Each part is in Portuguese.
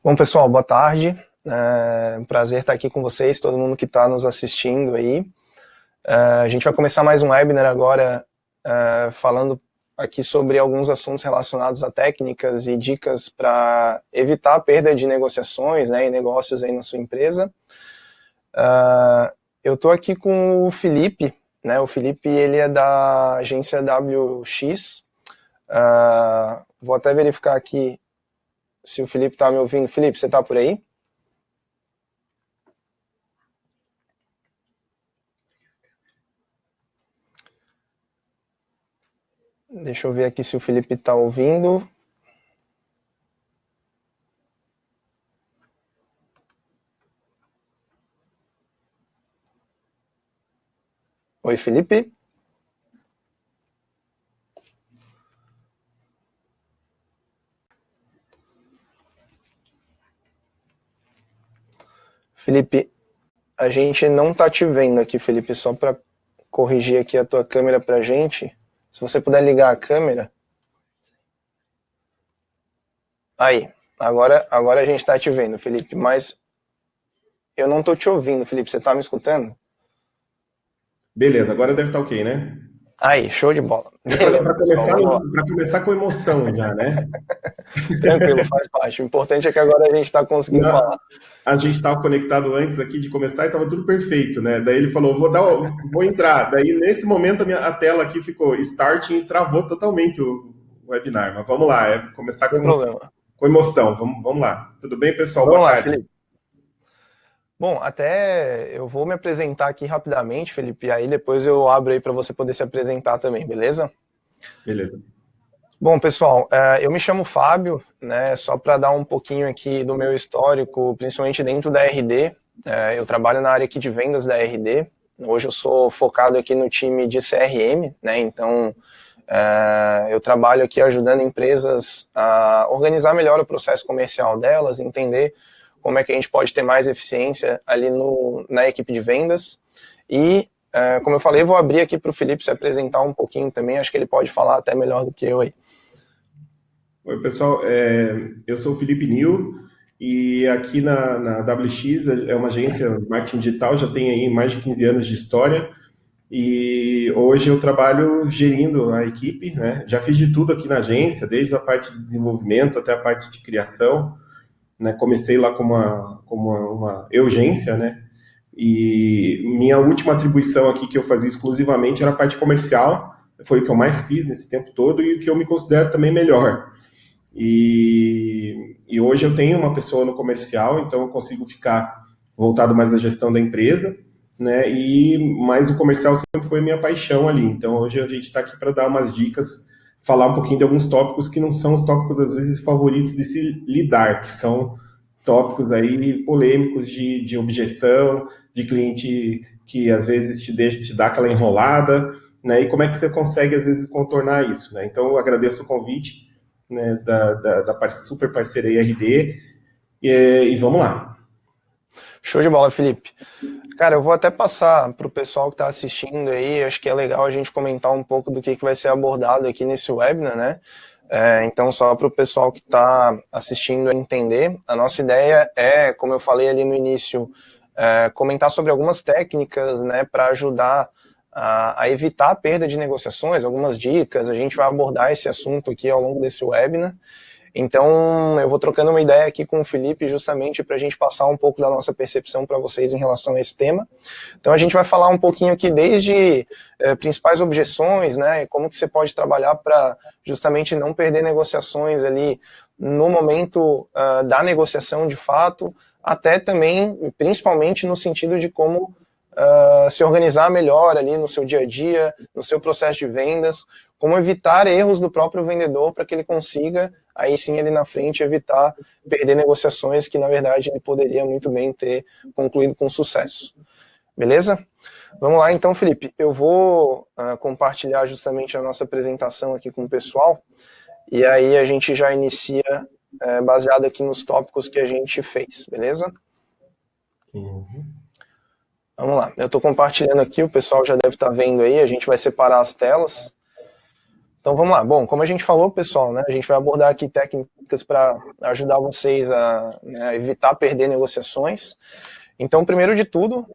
Bom, pessoal, boa tarde. É um prazer estar aqui com vocês, todo mundo que está nos assistindo aí. A gente vai começar mais um webinar agora, falando aqui sobre alguns assuntos relacionados a técnicas e dicas para evitar a perda de negociações, né, e negócios aí na sua empresa. Eu estou aqui com o Felipe, né? O Felipe, ele é da agência WX. Vou até verificar aqui se o Felipe está me ouvindo. Felipe, você está por aí? Deixa eu ver aqui se o Felipe está ouvindo. Oi, Felipe? Felipe, a gente não está te vendo aqui, Felipe, só para corrigir aqui a tua câmera para a gente. Se você puder ligar a câmera. Aí, agora a gente está te vendo, Felipe, mas eu não estou te ouvindo, Felipe, você está me escutando? Beleza, agora deve estar ok, né? Aí, show de bola. Beleza, Para pessoal, começar, vamos lá. começar com emoção já, né? Tranquilo, faz parte. O importante é que agora a gente está conseguindo falar. A gente estava conectado antes aqui de começar e estava tudo perfeito, né? Daí ele falou, vou entrar. Daí nesse momento a tela aqui ficou starting e travou totalmente o webinar. Mas vamos lá, começar Sem problema. com emoção. Vamos lá. Tudo bem, pessoal? Vamos Boa lá, tarde. Felipe. Bom, até eu vou me apresentar aqui rapidamente, Felipe, e aí depois eu abro aí para você poder se apresentar também, beleza? Beleza. Bom, pessoal, eu me chamo Fábio, né, só para dar um pouquinho aqui do meu histórico, principalmente dentro da RD. Eu trabalho na área aqui de vendas da RD. Hoje eu sou focado aqui no time de CRM, né, então eu trabalho aqui ajudando empresas a organizar melhor o processo comercial delas, entender como é que a gente pode ter mais eficiência ali na equipe de vendas. E, como eu falei, vou abrir aqui para o Felipe se apresentar um pouquinho também, acho que ele pode falar até melhor do que eu aí. Oi, pessoal. Eu sou o Felipe Nil e aqui na WX é uma agência de marketing digital, já tem aí mais de 15 anos de história. E hoje eu trabalho gerindo a equipe, né? Já fiz de tudo aqui na agência, desde a parte de desenvolvimento até a parte de criação, né? Comecei lá como uma urgência, né? E minha última atribuição aqui que eu fazia exclusivamente era a parte comercial, foi o que eu mais fiz nesse tempo todo e o que eu me considero também melhor. E hoje eu tenho uma pessoa no comercial, então eu consigo ficar voltado mais à gestão da empresa, né? Mas o comercial sempre foi minha paixão ali. Então hoje a gente está aqui para dar umas dicas, falar um pouquinho de alguns tópicos que não são os tópicos às vezes favoritos de se lidar, que são tópicos aí polêmicos de objeção, de cliente que às vezes te dá aquela enrolada, né? E como é que você consegue às vezes contornar isso, né? Então eu agradeço o convite, né, da super parceira IRD, e vamos lá. Show de bola, Felipe. Cara, eu vou até passar para o pessoal que está assistindo aí, acho que é legal a gente comentar um pouco do que vai ser abordado aqui nesse webinar, né? Então, só para o pessoal que está assistindo entender, a nossa ideia é, como eu falei ali no início, comentar sobre algumas técnicas, né, para ajudar a evitar a perda de negociações, algumas dicas, a gente vai abordar esse assunto aqui ao longo desse webinar. Então, eu vou trocando uma ideia aqui com o Felipe justamente para a gente passar um pouco da nossa percepção para vocês em relação a esse tema. Então, a gente vai falar um pouquinho aqui desde principais objeções, né, como que você pode trabalhar para justamente não perder negociações ali no momento da negociação de fato, até também, principalmente no sentido de como se organizar melhor ali no seu dia a dia, no seu processo de vendas, como evitar erros do próprio vendedor para que ele consiga, aí sim, ali na frente, evitar perder negociações que, na verdade, ele poderia muito bem ter concluído com sucesso. Beleza? Vamos lá, então, Felipe. Eu vou compartilhar justamente a nossa apresentação aqui com o pessoal, e aí a gente já inicia baseado aqui nos tópicos que a gente fez, beleza? Vamos lá, eu estou compartilhando aqui, o pessoal já deve estar vendo aí, a gente vai separar as telas Então vamos lá. Bom, como a gente falou, pessoal, né, a gente vai abordar aqui técnicas para ajudar vocês a, né, evitar perder negociações. Então, primeiro de tudo,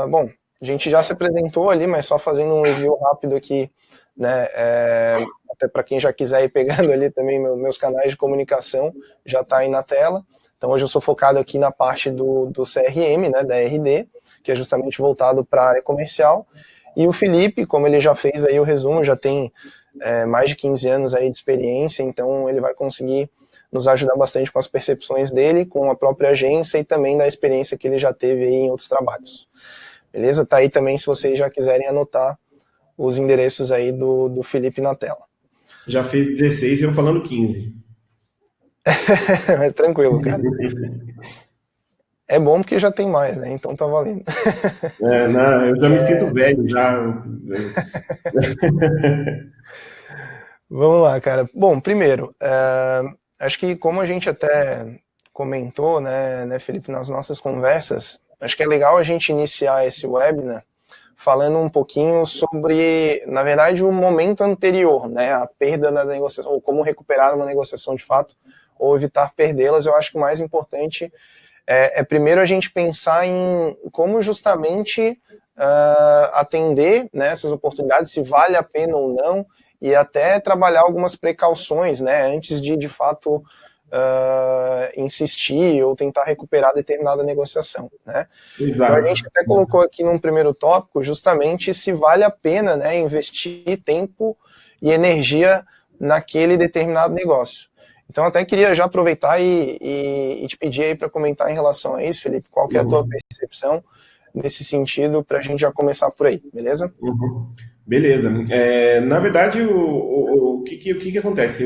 bom, a gente já se apresentou ali, mas só fazendo um review rápido aqui, né, até para quem já quiser ir pegando ali também meus canais de comunicação, já está aí na tela. Então hoje eu sou focado aqui na parte do CRM, né, da RD, que é justamente voltado para a área comercial. E o Felipe, como ele já fez aí o resumo, já tem mais de 15 anos aí de experiência, então ele vai conseguir nos ajudar bastante com as percepções dele, com a própria agência e também da experiência que ele já teve aí em outros trabalhos. Beleza? Tá aí também se vocês já quiserem anotar os endereços aí do Felipe na tela. Já fez 16 e eu falando 15. É tranquilo, cara. É bom porque já tem mais, né? Então tá valendo. Não, eu já me sinto velho, já. Vamos lá, cara. Bom, primeiro, acho que como a gente até comentou, né, Felipe, nas nossas conversas, acho que é legal a gente iniciar esse webinar falando um pouquinho sobre, na verdade, o momento anterior, né, a perda da negociação, ou como recuperar uma negociação de fato, ou evitar perdê-las. Eu acho que o mais importante é primeiro a gente pensar em como justamente atender, né, essas oportunidades, se vale a pena ou não, e até trabalhar algumas precauções, né, antes de fato insistir ou tentar recuperar determinada negociação, né. Exato. Então a gente até colocou aqui num primeiro tópico justamente se vale a pena, né, investir tempo e energia naquele determinado negócio. Então até queria já aproveitar e te pedir aí para comentar em relação a isso, Felipe, qual que é a tua percepção nesse sentido, para a gente já começar por aí, beleza? Beleza. Na verdade, o que acontece?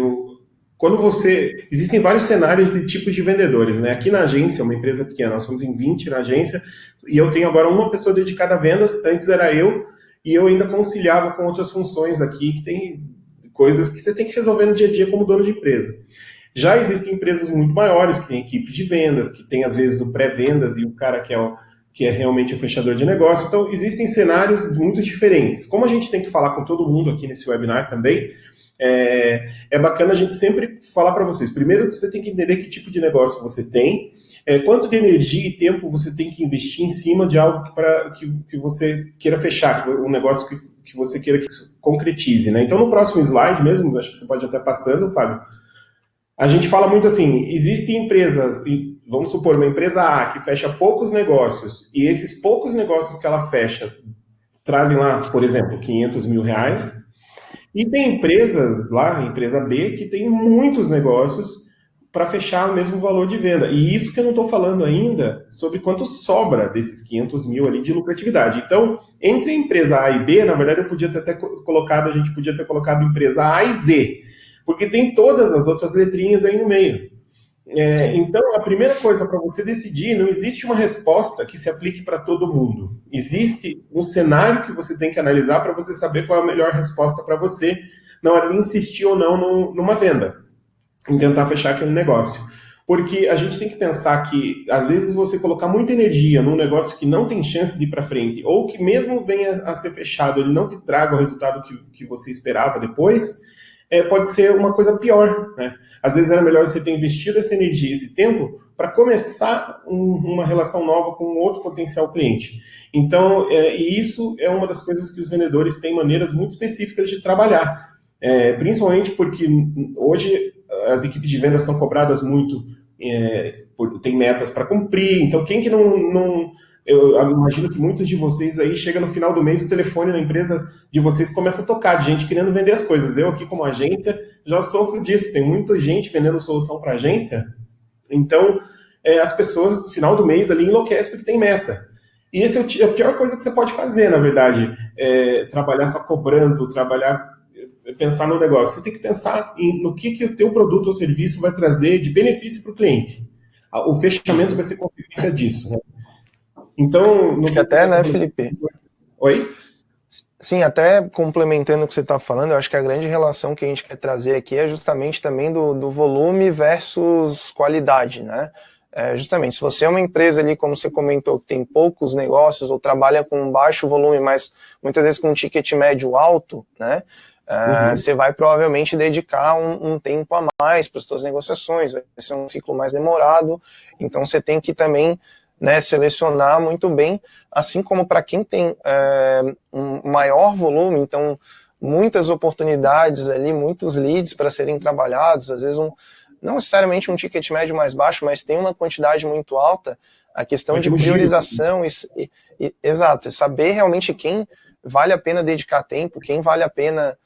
Quando você... Existem vários cenários de tipos de vendedores, né? Aqui na agência, uma empresa pequena, nós somos em 20 na agência, e eu tenho agora uma pessoa dedicada a vendas, antes era eu, e eu ainda conciliava com outras funções aqui, que tem coisas que você tem que resolver no dia a dia como dono de empresa. Já existem empresas muito maiores, que têm equipes de vendas, que tem às vezes o pré-vendas e o cara que é realmente o fechador de negócio. Então, existem cenários muito diferentes. Como a gente tem que falar com todo mundo aqui nesse webinar também, é bacana a gente sempre falar para vocês. Primeiro, você tem que entender que tipo de negócio você tem, quanto de energia e tempo você tem que investir em cima de algo que você queira fechar, um negócio que você queira que concretize, né? Então, no próximo slide mesmo, acho que você pode até passando, Fábio, a gente fala muito assim, existem empresas, vamos supor, uma empresa A que fecha poucos negócios, e esses poucos negócios que ela fecha trazem lá, por exemplo, R$500 mil, e tem empresas lá, empresa B, que tem muitos negócios para fechar o mesmo valor de venda. E isso que eu não estou falando ainda sobre quanto sobra desses 500 mil ali de lucratividade. Então, entre a empresa A e B, na verdade, a gente podia ter colocado empresa A e Z, porque tem todas as outras letrinhas aí no meio. Então, a primeira coisa para você decidir, não existe uma resposta que se aplique para todo mundo. Existe um cenário que você tem que analisar para você saber qual é a melhor resposta para você na hora de insistir ou não numa venda, em tentar fechar aquele negócio. Porque a gente tem que pensar que, às vezes, você colocar muita energia num negócio que não tem chance de ir para frente, ou que mesmo venha a ser fechado, ele não te traga o resultado que você esperava depois, pode ser uma coisa pior, né? Às vezes era melhor você ter investido essa energia, esse tempo, para começar uma relação nova com outro potencial cliente. Então, e isso é uma das coisas que os vendedores têm maneiras muito específicas de trabalhar. Principalmente porque hoje as equipes de vendas são cobradas muito, tem metas para cumprir, então quem que não eu imagino que muitos de vocês aí, chega no final do mês, o telefone na empresa de vocês começa a tocar, de gente querendo vender as coisas. Eu aqui como agência já sofro disso, tem muita gente vendendo solução para agência, então as pessoas no final do mês ali enlouquecem porque tem meta. E esse é a pior coisa que você pode fazer, na verdade, trabalhar só cobrando, pensar no negócio. Você tem que pensar no que o teu produto ou serviço vai trazer de benefício para o cliente. O fechamento vai ser consequência disso, né? Então, não sei até, né, Felipe? Oi? Sim, até complementando o que você está falando, eu acho que a grande relação que a gente quer trazer aqui é justamente também do volume versus qualidade, né? Justamente, se você é uma empresa ali, como você comentou, que tem poucos negócios ou trabalha com baixo volume, mas muitas vezes com um ticket médio alto, né? você vai provavelmente dedicar um tempo a mais para as suas negociações, vai ser um ciclo mais demorado, então você tem que também, né, selecionar muito bem, assim como para quem tem um maior volume, então muitas oportunidades ali, muitos leads para serem trabalhados, às vezes não necessariamente um ticket médio mais baixo, mas tem uma quantidade muito alta, a questão de priorização, exato, e saber realmente quem vale a pena dedicar tempo, quem vale a pena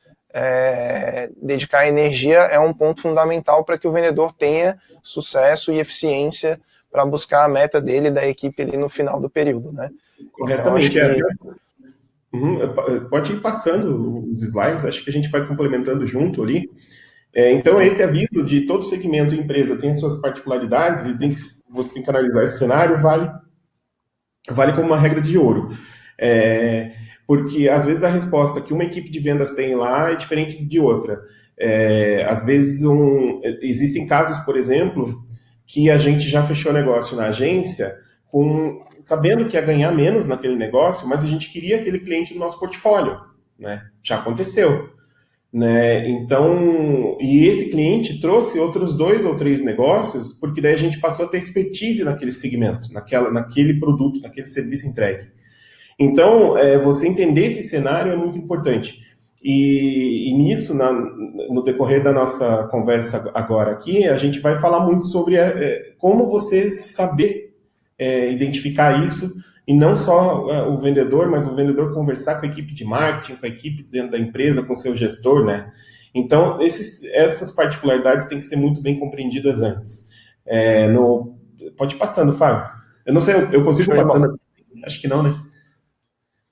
dedicar energia é um ponto fundamental para que o vendedor tenha sucesso e eficiência para buscar a meta dele e da equipe ali no final do período, né? Corretamente. Então, pode ir passando os slides, acho que a gente vai complementando junto ali. Então, esse aviso de todo segmento e empresa tem suas particularidades e você tem que analisar esse cenário, vale como uma regra de ouro. Porque, às vezes, a resposta que uma equipe de vendas tem lá é diferente de outra. Às vezes, existem casos, por exemplo, que a gente já fechou negócio na agência sabendo que ia ganhar menos naquele negócio, mas a gente queria aquele cliente no nosso portfólio, né? Já aconteceu. Né? Então, e esse cliente trouxe outros 2 ou 3 negócios, porque daí a gente passou a ter expertise naquele segmento, naquele produto, naquele serviço entregue. Então, você entender esse cenário é muito importante. E nisso, no decorrer da nossa conversa agora aqui, a gente vai falar muito sobre como você saber identificar isso, e não só o vendedor, mas o vendedor conversar com a equipe de marketing, com a equipe dentro da empresa, com o seu gestor, né? Então, essas particularidades têm que ser muito bem compreendidas antes. Pode ir passando, Fábio. Eu não sei, eu consigo passando? Acho que não, né?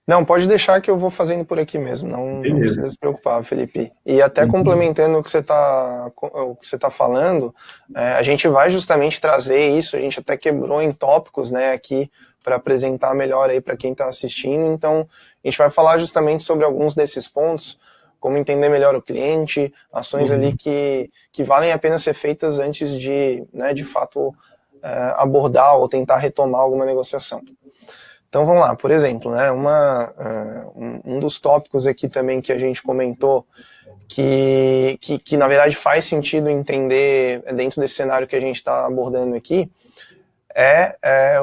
Não, pode deixar que eu vou fazendo por aqui mesmo, não precisa se preocupar, Felipe. E até complementando o que você está falando, a gente vai justamente trazer isso, a gente até quebrou em tópicos, né, aqui para apresentar melhor aí para quem está assistindo. Então, a gente vai falar justamente sobre alguns desses pontos, como entender melhor o cliente, ações ali que valem a pena ser feitas antes de, né, de fato, abordar ou tentar retomar alguma negociação. Então vamos lá, por exemplo, né, um dos tópicos aqui também que a gente comentou, que na verdade faz sentido entender dentro desse cenário que a gente está abordando aqui,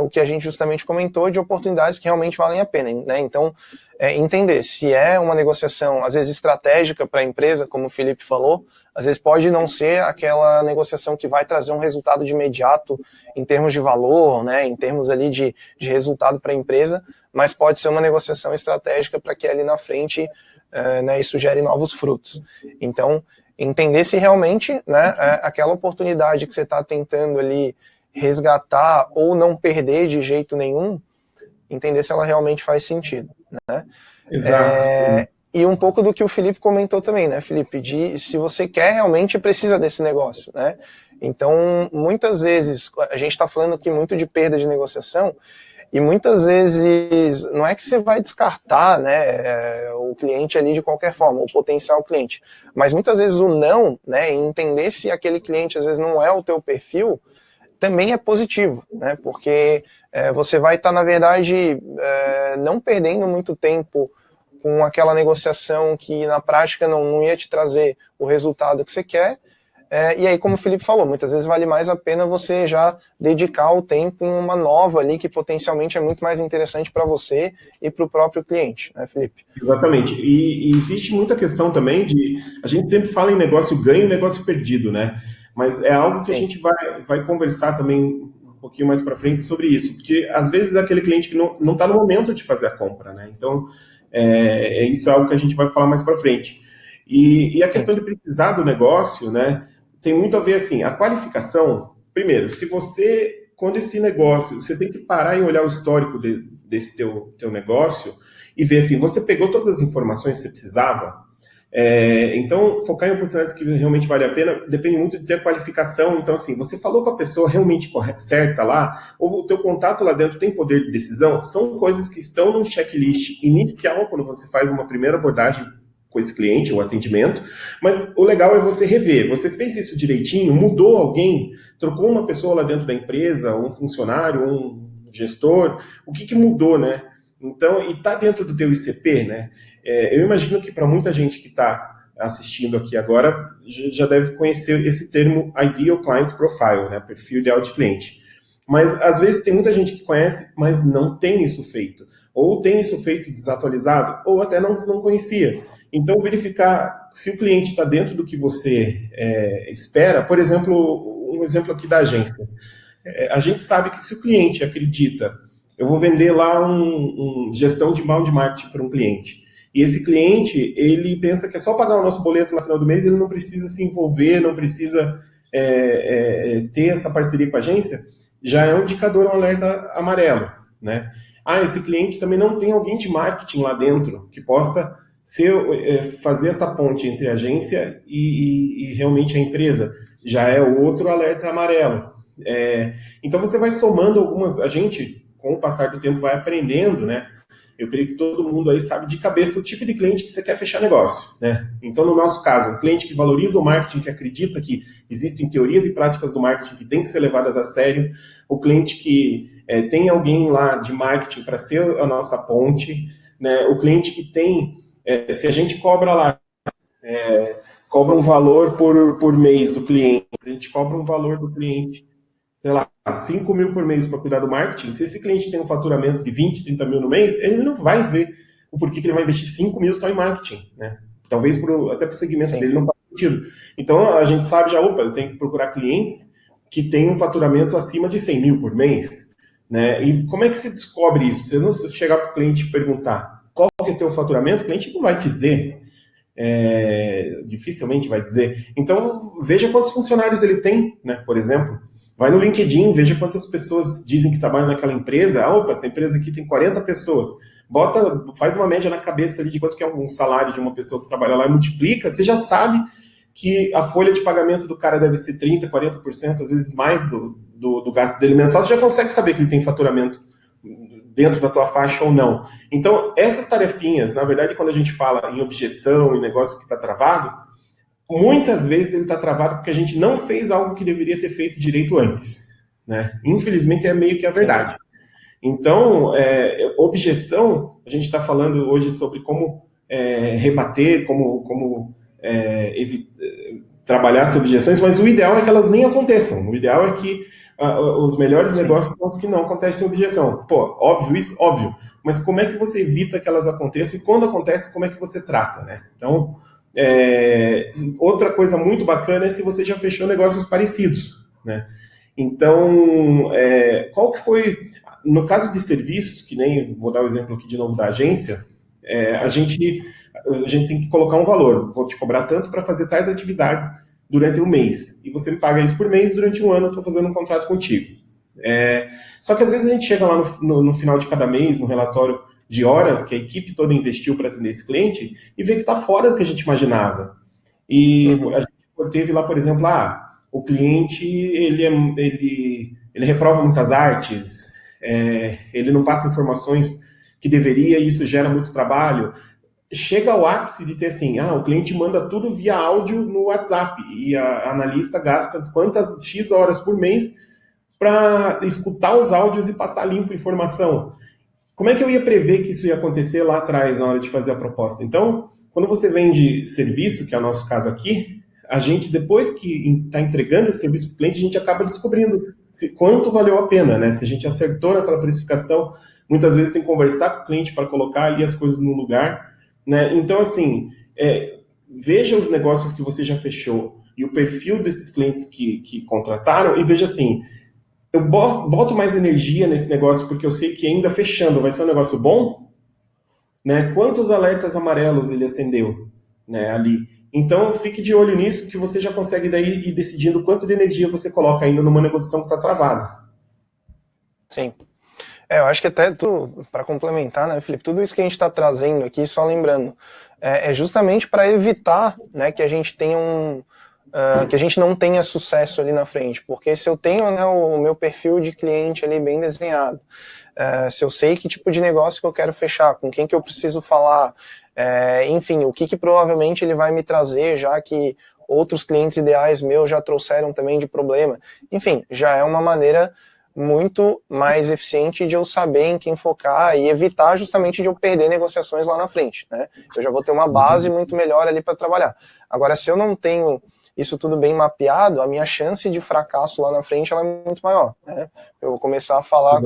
o que a gente justamente comentou de oportunidades que realmente valem a pena, né? Então, entender se é uma negociação, às vezes estratégica para a empresa, como o Felipe falou, às vezes pode não ser aquela negociação que vai trazer um resultado de imediato em termos de valor, né, em termos ali de resultado para a empresa, mas pode ser uma negociação estratégica para que ali na frente né, isso gere novos frutos. Então, entender se realmente, né, aquela oportunidade que você está tentando ali resgatar ou não perder de jeito nenhum, entender se ela realmente faz sentido, né? Exato. E um pouco do que o Felipe comentou também, né, Felipe, de se você quer realmente precisa desse negócio, né? Então, muitas vezes, a gente está falando aqui muito de perda de negociação, e muitas vezes não é que você vai descartar, né, o cliente ali de qualquer forma, o potencial cliente, mas muitas vezes o não, né, entender se aquele cliente às vezes não é o teu perfil, também é positivo, né? Porque você vai estar, na verdade, não perdendo muito tempo com aquela negociação que na prática não ia te trazer o resultado que você quer. E aí, como o Felipe falou, muitas vezes vale mais a pena você já dedicar o tempo em uma nova ali que potencialmente é muito mais interessante para você e para o próprio cliente, né, Felipe? Exatamente. E existe muita questão também a gente sempre fala em negócio ganho e negócio perdido, né? Mas é algo que a gente vai conversar também um pouquinho mais para frente sobre isso, porque às vezes é aquele cliente que não está no momento de fazer a compra, né? Então, isso é algo que a gente vai falar mais para frente. E a questão de precisar do negócio, né? Tem muito a ver, assim, a qualificação. Primeiro, quando esse negócio, você tem que parar e olhar o histórico desse teu negócio e ver, assim, você pegou todas as informações que você precisava? Então, focar em oportunidades que realmente vale a pena depende muito de ter a qualificação. Então, assim, você falou com a pessoa realmente certa lá, ou o teu contato lá dentro tem poder de decisão, são coisas que estão no checklist inicial quando você faz uma primeira abordagem com esse cliente, o atendimento, mas o legal é você rever. Você fez isso direitinho? Mudou alguém? Trocou uma pessoa lá dentro da empresa, um funcionário, um gestor? O que mudou, né? Então, e está dentro do teu ICP, né? Eu imagino que para muita gente que está assistindo aqui agora já deve conhecer esse termo Ideal Client Profile, né, perfil ideal de cliente. Mas, às vezes, tem muita gente que conhece, mas não tem isso feito. Ou tem isso feito desatualizado, ou até não conhecia. Então, verificar se o cliente está dentro do que você espera. Por exemplo, um exemplo aqui da agência. A gente sabe que se o cliente acredita, eu vou vender lá gestão de inbound marketing para um cliente. E esse cliente, ele pensa que é só pagar o nosso boleto no final do mês, ele não precisa se envolver, não precisa ter essa parceria com a agência, já é um indicador, um alerta amarelo, né? Esse cliente também não tem alguém de marketing lá dentro que possa fazer essa ponte entre a agência e realmente a empresa. Já é outro alerta amarelo. Então você vai somando a gente, com o passar do tempo, vai aprendendo, né? Eu creio que todo mundo aí sabe de cabeça o tipo de cliente que você quer fechar negócio, né? Então, no nosso caso, um cliente que valoriza o marketing, que acredita que existem teorias e práticas do marketing que têm que ser levadas a sério, o cliente que tem alguém lá de marketing para ser a nossa ponte, né? O cliente que tem, se a gente cobra lá, cobra um valor por mês do cliente, a gente cobra um valor do cliente, sei lá, 5 mil por mês para cuidar do marketing. Se esse cliente tem um faturamento de 20, 30 mil no mês, ele não vai ver o porquê que ele vai investir 5 mil só em marketing, né? Talvez até para o segmento dele não faz sentido. Então, a gente sabe já, eu tenho que procurar clientes que têm um faturamento acima de 100 mil por mês, né? E como é que você descobre isso? Se você chegar para o cliente e perguntar qual que é o teu faturamento, o cliente não vai dizer. Dificilmente vai dizer. Então, veja quantos funcionários ele tem, né? Por exemplo, vai no LinkedIn, veja quantas pessoas dizem que trabalham naquela empresa. Essa empresa aqui tem 40 pessoas. Faz uma média na cabeça ali de quanto que é um salário de uma pessoa que trabalha lá e multiplica. Você já sabe que a folha de pagamento do cara deve ser 30%, 40%, às vezes mais do gasto dele mensal. Você já consegue saber que ele tem faturamento dentro da tua faixa ou não. Então, essas tarefinhas, na verdade, quando a gente fala em objeção, em negócio que está travado, muitas vezes ele está travado porque a gente não fez algo que deveria ter feito direito antes, né? Infelizmente é meio que a verdade. Então, objeção, a gente está falando hoje sobre como rebater, como trabalhar as objeções, mas o ideal é que elas nem aconteçam. O ideal é que os melhores negócios são os que não acontecem objeção. Pô, óbvio isso? Óbvio. Mas como é que você evita que elas aconteçam e quando acontece, como é que você trata, né? Então, outra coisa muito bacana é se você já fechou negócios parecidos, né? Então, qual que foi, no caso de serviços, que nem, vou dar o exemplo aqui de novo da agência, a gente tem que colocar um valor, vou te cobrar tanto para fazer tais atividades durante um mês, e você me paga isso por mês, durante um ano eu estou fazendo um contrato contigo. Só que às vezes a gente chega lá no final de cada mês, no relatório de horas que a equipe toda investiu para atender esse cliente e vê que está fora do que a gente imaginava. E a gente teve lá, por exemplo, o cliente ele reprova muitas artes, ele não passa informações que deveria e isso gera muito trabalho. Chega ao ápice de ter assim, o cliente manda tudo via áudio no WhatsApp e a analista gasta quantas X horas por mês para escutar os áudios e passar limpo informação. Como é que eu ia prever que isso ia acontecer lá atrás, na hora de fazer a proposta? Então, quando você vende serviço, que é o nosso caso aqui, a gente, depois que está entregando esse serviço para o cliente, a gente acaba descobrindo quanto valeu a pena, né? Se a gente acertou naquela precificação, muitas vezes tem que conversar com o cliente para colocar ali as coisas no lugar, né? Então, assim, veja os negócios que você já fechou e o perfil desses clientes que contrataram e veja assim, eu boto mais energia nesse negócio porque eu sei que ainda fechando vai ser um negócio bom, né? Quantos alertas amarelos ele acendeu, né, ali? Então, fique de olho nisso que você já consegue daí ir decidindo quanto de energia você coloca ainda numa negociação que está travada. Sim. Eu acho que até para complementar, né, Felipe, tudo isso que a gente está trazendo aqui, só lembrando, é justamente para evitar, né, que a gente tenha que a gente não tenha sucesso ali na frente, porque se eu tenho, né, o meu perfil de cliente ali bem desenhado, se eu sei que tipo de negócio que eu quero fechar, com quem que eu preciso falar, enfim, o que provavelmente ele vai me trazer, já que outros clientes ideais meus já trouxeram também de problema, enfim, já é uma maneira muito mais eficiente de eu saber em quem focar e evitar justamente de eu perder negociações lá na frente, né? Eu já vou ter uma base muito melhor ali para trabalhar. Agora, se eu não tenho isso tudo bem mapeado, a minha chance de fracasso lá na frente ela é muito maior, né? Eu vou começar a falar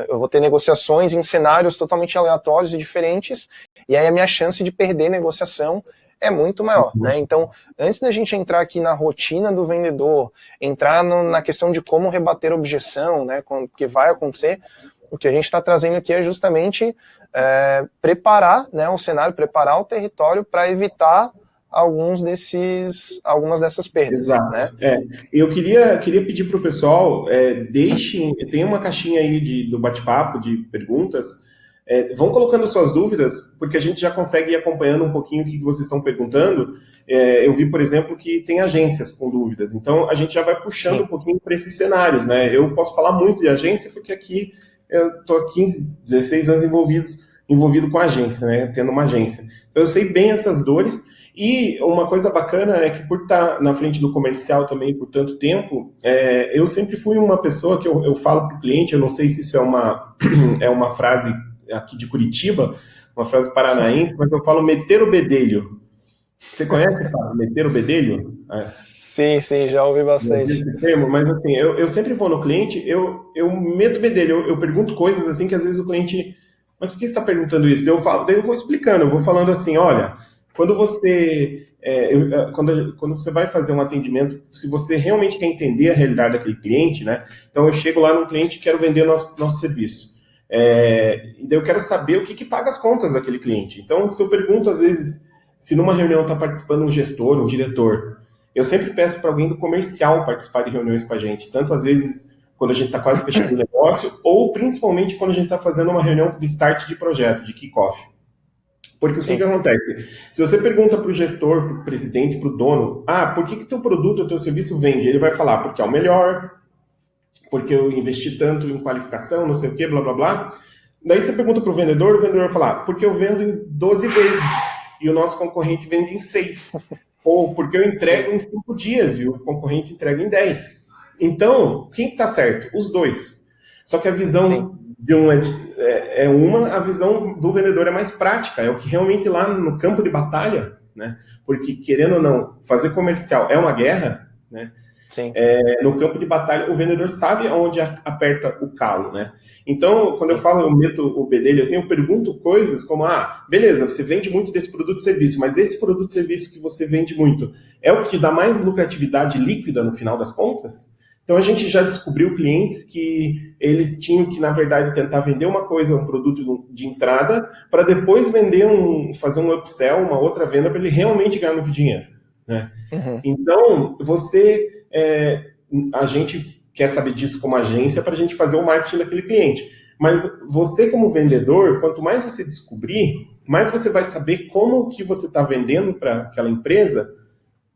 eu vou ter negociações em cenários totalmente aleatórios e diferentes, e aí a minha chance de perder negociação é muito maior, né? Então, antes da gente entrar aqui na rotina do vendedor, entrar na questão de como rebater objeção, né? Porque vai acontecer, o que a gente está trazendo aqui é justamente preparar, né, o cenário, preparar o território para evitar algumas dessas perdas. Exato. Né? Eu queria pedir para o pessoal, tem uma caixinha aí do bate-papo, de perguntas, vão colocando suas dúvidas, porque a gente já consegue ir acompanhando um pouquinho o que vocês estão perguntando. Eu vi, por exemplo, que tem agências com dúvidas, então a gente já vai puxando um pouquinho para esses cenários, né? Eu posso falar muito de agência, porque aqui eu estou há 15, 16 anos envolvido com a agência, né? Tendo uma agência. Então eu sei bem essas dores. E uma coisa bacana é que por estar na frente do comercial também por tanto tempo, eu sempre fui uma pessoa que eu falo para o cliente, eu não sei se isso é uma frase aqui de Curitiba, uma frase paranaense, mas eu falo meter o bedelho. Você conhece, Fábio, meter o bedelho? Sim, já ouvi bastante. Esse termo, mas assim, eu sempre vou no cliente, eu meto o bedelho, eu pergunto coisas assim que às vezes o cliente, mas por que você está perguntando isso? Daí eu vou explicando, eu vou falando assim, olha, quando você vai fazer um atendimento, se você realmente quer entender a realidade daquele cliente, né? Então eu chego lá num cliente e quero vender nosso serviço. E daí eu quero saber o que paga as contas daquele cliente. Então, se eu pergunto, às vezes, se numa reunião está participando um gestor, um diretor, eu sempre peço para alguém do comercial participar de reuniões com a gente. Tanto, às vezes, quando a gente está quase fechando o negócio, ou principalmente quando a gente está fazendo uma reunião de start de projeto, de kick-off. Porque o que acontece? Se você pergunta para o gestor, para o presidente, para o dono, por que teu produto ou teu serviço vende? Ele vai falar, porque é o melhor, porque eu investi tanto em qualificação, não sei o que, blá, blá, blá. Daí você pergunta para o vendedor vai falar, porque eu vendo em 12 vezes e o nosso concorrente vende em 6. Ou porque eu entrego em 5 dias e o concorrente entrega em 10. Então, quem que está certo? Os dois. Só que a visão de um a visão do vendedor é mais prática, é o que realmente lá no campo de batalha, né? Porque, querendo ou não, fazer comercial é uma guerra, né? Sim. No campo de batalha, o vendedor sabe aonde aperta o calo, né? Então, quando eu falo, eu meto o bedelho assim, eu pergunto coisas como, beleza, você vende muito desse produto e serviço, mas esse produto e serviço que você vende muito é o que te dá mais lucratividade líquida no final das contas? Então, a gente já descobriu clientes que eles tinham que, na verdade, tentar vender uma coisa, um produto de entrada, para depois fazer um upsell, uma outra venda, para ele realmente ganhar muito dinheiro, né? Então, a gente quer saber disso como agência para a gente fazer o marketing daquele cliente. Mas você, como vendedor, quanto mais você descobrir, mais você vai saber como que você está vendendo para aquela empresa,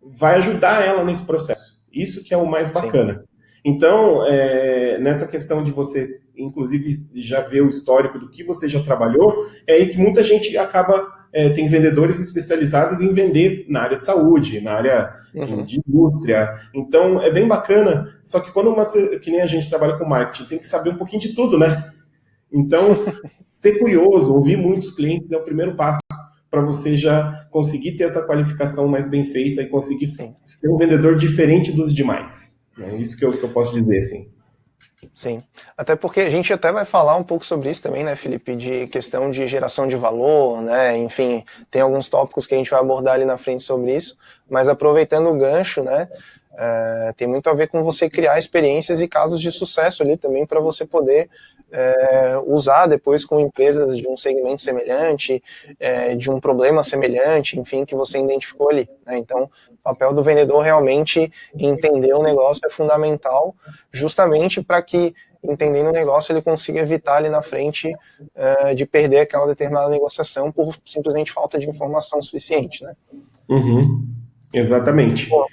vai ajudar ela nesse processo. Isso que é o mais bacana. Então, nessa questão de você, inclusive, já ver o histórico do que você já trabalhou, é aí que muita gente acaba... tem vendedores especializados em vender na área de saúde, na área de indústria. Então, é bem bacana. Só que quando que nem a gente trabalha com marketing, tem que saber um pouquinho de tudo, né? Então, ser curioso, ouvir muitos clientes é o primeiro passo para você já conseguir ter essa qualificação mais bem feita e conseguir ser um vendedor diferente dos demais. É isso que eu posso dizer, assim. Sim, até porque a gente até vai falar um pouco sobre isso também, né, Felipe, de questão de geração de valor, né, enfim, tem alguns tópicos que a gente vai abordar ali na frente sobre isso, mas aproveitando o gancho, né, tem muito a ver com você criar experiências e casos de sucesso ali também para você poder usar depois com empresas de um segmento semelhante, de um problema semelhante, enfim, que você identificou ali, né? Então, o papel do vendedor realmente entender o negócio é fundamental, justamente para que, entendendo o negócio, ele consiga evitar ali na frente de perder aquela determinada negociação por simplesmente falta de informação suficiente, né? Exatamente. Bom,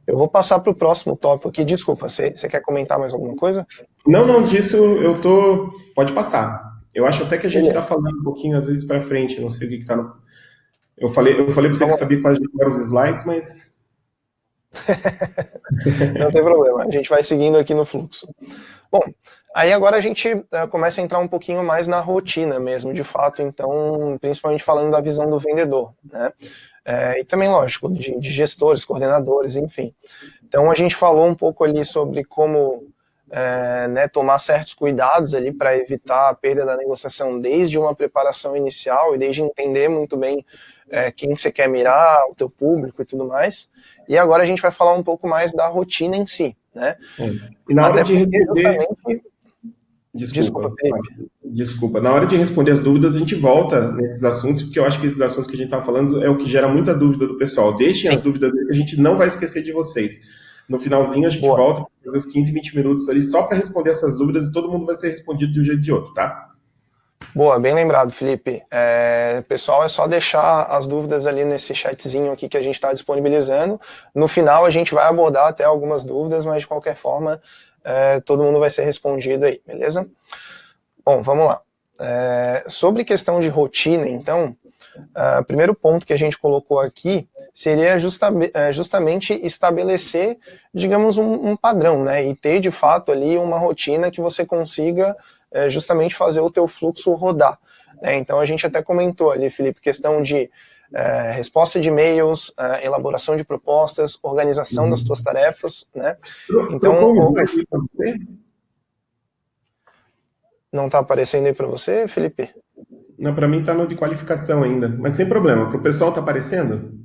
eu vou passar para o próximo tópico aqui. Desculpa, você quer comentar mais alguma coisa? Não, disso pode passar. Eu acho até que a gente está falando um pouquinho, às vezes, para frente. Não sei o que está no... Eu falei para você que sabia quase de os slides, mas... Não tem problema, a gente vai seguindo aqui no fluxo. Bom, aí agora a gente começa a entrar um pouquinho mais na rotina mesmo, de fato, então, principalmente falando da visão do vendedor, né? E também, lógico, de gestores, coordenadores, enfim. Então, a gente falou um pouco ali sobre como né, tomar certos cuidados ali para evitar a perda da negociação desde uma preparação inicial e desde entender muito bem quem você quer mirar, o teu público e tudo mais. E agora a gente vai falar um pouco mais da rotina em si, né? E na hora Até de responder... justamente... Desculpa. Na hora de responder as dúvidas, a gente volta nesses assuntos, porque eu acho que esses assuntos que a gente está falando é o que gera muita dúvida do pessoal. Deixem as dúvidas que a gente não vai esquecer de vocês. No finalzinho, a gente volta para os 15, 20 minutos ali só para responder essas dúvidas e todo mundo vai ser respondido de um jeito ou de outro, tá? Boa, bem lembrado, Felipe. Pessoal, é só deixar as dúvidas ali nesse chatzinho aqui que a gente está disponibilizando. No final, a gente vai abordar até algumas dúvidas, mas de qualquer forma, todo mundo vai ser respondido aí, beleza? Bom, vamos lá. Sobre questão de rotina, então, o primeiro ponto que a gente colocou aqui seria justamente estabelecer, digamos, um padrão, né? E ter, de fato, ali uma rotina que você consiga justamente fazer o teu fluxo rodar. Né? Então, a gente até comentou ali, Felipe, questão de resposta de e-mails, elaboração de propostas, organização das tuas tarefas, né? Então, não está aparecendo aí para você, Felipe? Não, para mim está no de qualificação ainda, mas sem problema. Para o pessoal está aparecendo?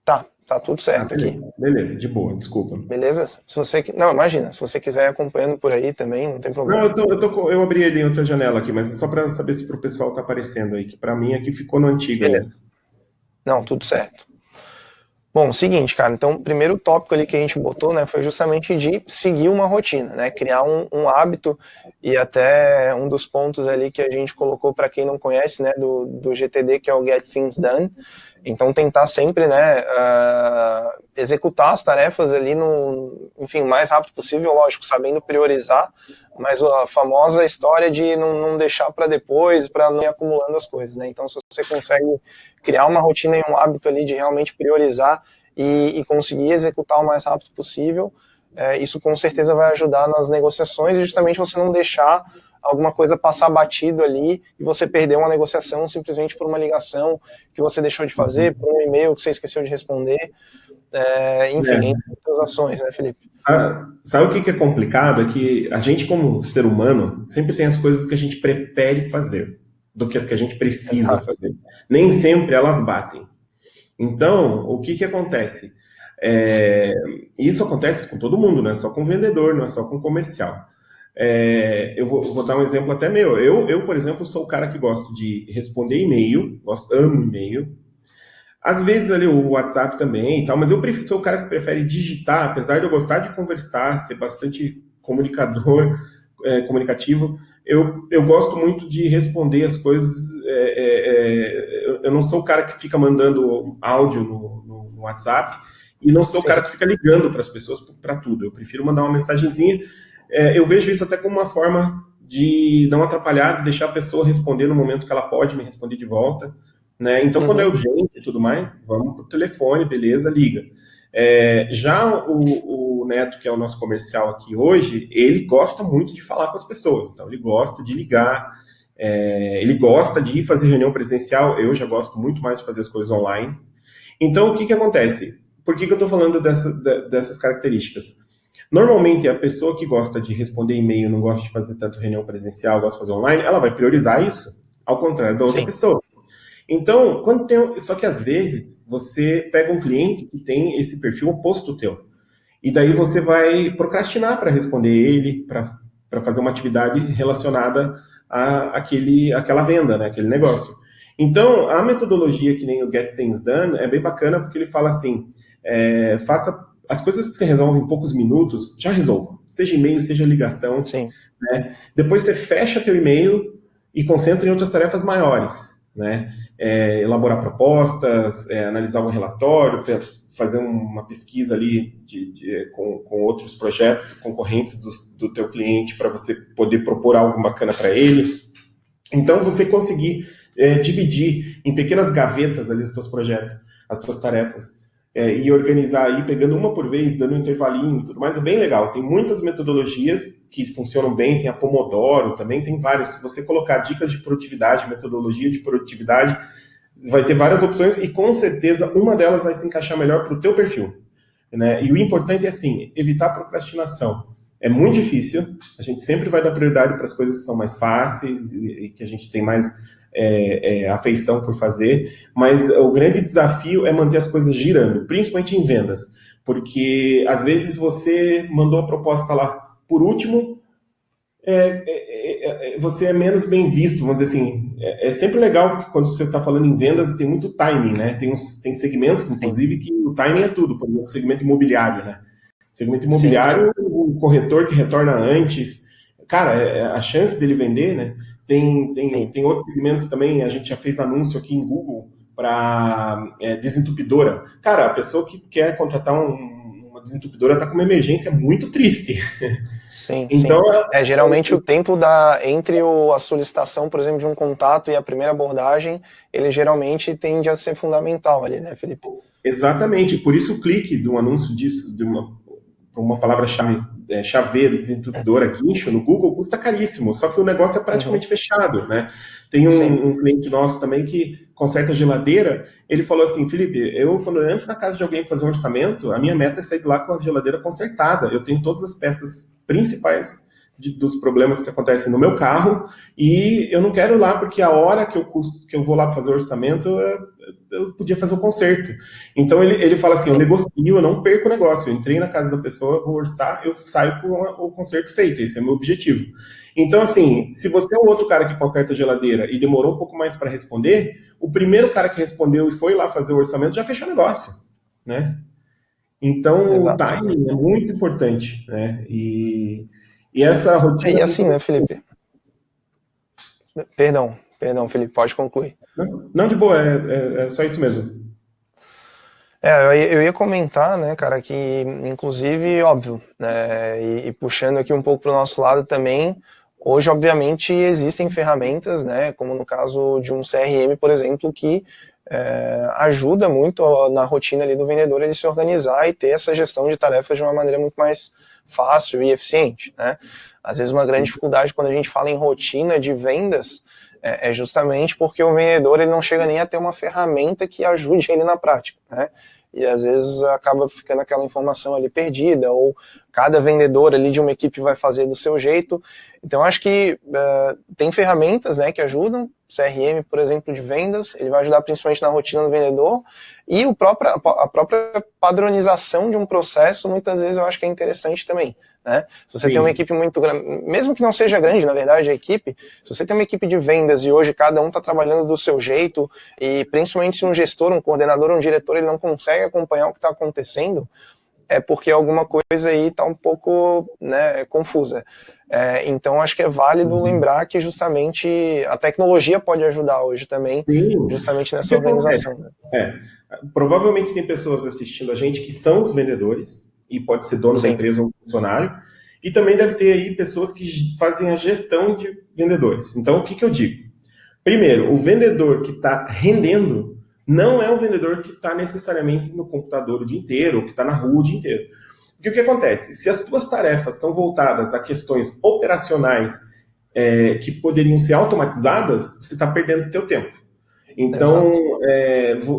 Tá tudo certo aqui. Beleza, de boa, desculpa. Beleza? Se você... Não, imagina, se você quiser ir acompanhando por aí também, não tem problema. Não, eu abri ele em outra janela aqui, mas é só para saber se para o pessoal está aparecendo aí, que para mim aqui ficou no antigo. Beleza. Ainda. Não, tudo certo. Bom, seguinte, cara, então o primeiro tópico ali que a gente botou, né, foi justamente de seguir uma rotina, né, criar um hábito, e até um dos pontos ali que a gente colocou para quem não conhece, né, do GTD, que é o Get Things Done. Então tentar sempre, né, executar as tarefas ali enfim, o mais rápido possível, lógico, sabendo priorizar, mas a famosa história de não deixar para depois, para não ir acumulando as coisas, né? Então, se você consegue criar uma rotina e um hábito ali de realmente priorizar e conseguir executar o mais rápido possível, isso com certeza vai ajudar nas negociações e justamente você não deixar alguma coisa passar batido ali e você perder uma negociação simplesmente por uma ligação que você deixou de fazer, por um e-mail que você esqueceu de responder, enfim, entre outras ações, né, Felipe? Sabe o que é complicado? É que a gente, como ser humano, sempre tem as coisas que a gente prefere fazer do que as que a gente precisa fazer. Nem sempre elas batem. Então, o que acontece? Isso acontece com todo mundo, não é só com vendedor, não é só com comercial. Eu vou dar um exemplo até meu. Eu, por exemplo, sou o cara que gosto de responder e-mail, amo e-mail. Às vezes ali o WhatsApp também e tal, mas eu sou o cara que prefere digitar, apesar de eu gostar de conversar, ser bastante comunicativo, eu gosto muito de responder as coisas. Eu não sou o cara que fica mandando áudio no WhatsApp e não sou o cara que fica ligando para as pessoas para tudo. Eu prefiro mandar uma mensagenzinha. Eu vejo isso até como uma forma de não atrapalhar, de deixar a pessoa responder no momento que ela pode me responder de volta. Né? Então, quando é urgente e tudo mais, vamos pro telefone, beleza, liga. Já o Neto, que é o nosso comercial aqui hoje, ele gosta muito de falar com as pessoas, então ele gosta de ligar, ele gosta de ir fazer reunião presencial, eu já gosto muito mais de fazer as coisas online. Então, o que acontece? Por que eu estou falando dessas características? Normalmente, a pessoa que gosta de responder e-mail, não gosta de fazer tanto reunião presencial, gosta de fazer online, ela vai priorizar isso, ao contrário da outra pessoa. Então, só que às vezes você pega um cliente que tem esse perfil oposto ao teu. E daí você vai procrastinar para responder ele, para fazer uma atividade relacionada àquela venda, né, aquele negócio. Então, a metodologia que nem o Get Things Done é bem bacana porque ele fala assim, faça as coisas que você resolve em poucos minutos, já resolva. Seja e-mail, seja ligação. Sim. Né? Depois você fecha teu e-mail e concentra em outras tarefas maiores, né? Elaborar propostas, analisar um relatório, fazer uma pesquisa ali com outros projetos concorrentes do teu cliente para você poder propor algo bacana para ele. Então, você conseguir dividir em pequenas gavetas ali os teus projetos, as tuas tarefas, e organizar aí, pegando uma por vez, dando um intervalinho e tudo mais, é bem legal. Tem muitas metodologias que funcionam bem, tem a Pomodoro também, tem várias. Se você colocar dicas de produtividade, metodologia de produtividade, vai ter várias opções e com certeza uma delas vai se encaixar melhor para o teu perfil, né? E o importante é assim, evitar procrastinação. É muito difícil, a gente sempre vai dar prioridade para as coisas que são mais fáceis e que a gente tem mais afeição por fazer, mas o grande desafio é manter as coisas girando, principalmente em vendas, porque às vezes você mandou a proposta lá por último, você é menos bem visto, vamos dizer assim. É sempre legal, porque quando você está falando em vendas, tem muito timing, né? Tem segmentos, inclusive, que o timing é tudo, por exemplo, segmento imobiliário, né? Segmento imobiliário, sim. O corretor que retorna antes, cara, a chance dele vender, né? Tem outros segmentos também, a gente já fez anúncio aqui em Google para desentupidora. Cara, a pessoa que quer contratar uma desentupidora está com uma emergência muito triste. Sim, então, sim. Geralmente o tempo entre a solicitação, por exemplo, de um contato e a primeira abordagem, ele geralmente tende a ser fundamental ali, né, Felipe? Exatamente, por isso o clique de um anúncio disso, de uma palavra-chave, chaveiro, desentupidora, guincho, no Google custa caríssimo, só que o negócio é praticamente fechado, né? Tem um cliente nosso também que conserta geladeira, ele falou assim, Felipe, quando eu entro na casa de alguém fazer um orçamento, a minha meta é sair de lá com a geladeira consertada, eu tenho todas as peças principais dos problemas que acontecem no meu carro, e eu não quero ir lá porque a hora que eu vou lá fazer o orçamento, eu podia fazer o conserto. Então ele fala assim, eu negocio, eu não perco o negócio, eu entrei na casa da pessoa, vou orçar, eu saio com o conserto feito, esse é o meu objetivo. Então assim, se você é o outro cara que conserta a geladeira e demorou um pouco mais para responder, o primeiro cara que respondeu e foi lá fazer o orçamento já fechou o negócio, né? Então o timing é muito importante, né? E essa rotina... E assim, né, Felipe? Perdão, Felipe, pode concluir. Não, de boa, é só isso mesmo. Eu ia comentar, né, cara, que inclusive, óbvio, né, e puxando aqui um pouco para o nosso lado também, hoje, obviamente, existem ferramentas, né, como no caso de um CRM, por exemplo, que ajuda muito na rotina ali do vendedor ele se organizar e ter essa gestão de tarefas de uma maneira muito mais fácil e eficiente, né? Às vezes uma grande dificuldade quando a gente fala em rotina de vendas é justamente porque o vendedor ele não chega nem a ter uma ferramenta que ajude ele na prática, né? E às vezes acaba ficando aquela informação ali perdida, ou cada vendedor ali de uma equipe vai fazer do seu jeito. Então acho que tem ferramentas, né, que ajudam, CRM, por exemplo, de vendas, ele vai ajudar principalmente na rotina do vendedor, e a própria padronização de um processo, muitas vezes eu acho que é interessante também, né? Se você tem uma equipe muito grande, mesmo que não seja grande, na verdade, a equipe, se você tem uma equipe de vendas e hoje cada um está trabalhando do seu jeito, e principalmente se um gestor, um coordenador, um diretor, ele não consegue acompanhar o que está acontecendo, é porque alguma coisa aí está um pouco, né, confusa. Então acho que é válido lembrar que justamente a tecnologia pode ajudar hoje também, justamente nessa organização. Provavelmente tem pessoas assistindo a gente que são os vendedores, e pode ser dono da empresa ou funcionário, e também deve ter aí pessoas que fazem a gestão de vendedores. Então o que eu digo? Primeiro, o vendedor que está rendendo não é o vendedor que está necessariamente no computador o dia inteiro, ou que está na rua o dia inteiro. Porque o que acontece? Se as tuas tarefas estão voltadas a questões operacionais que poderiam ser automatizadas, você está perdendo o teu tempo. Então,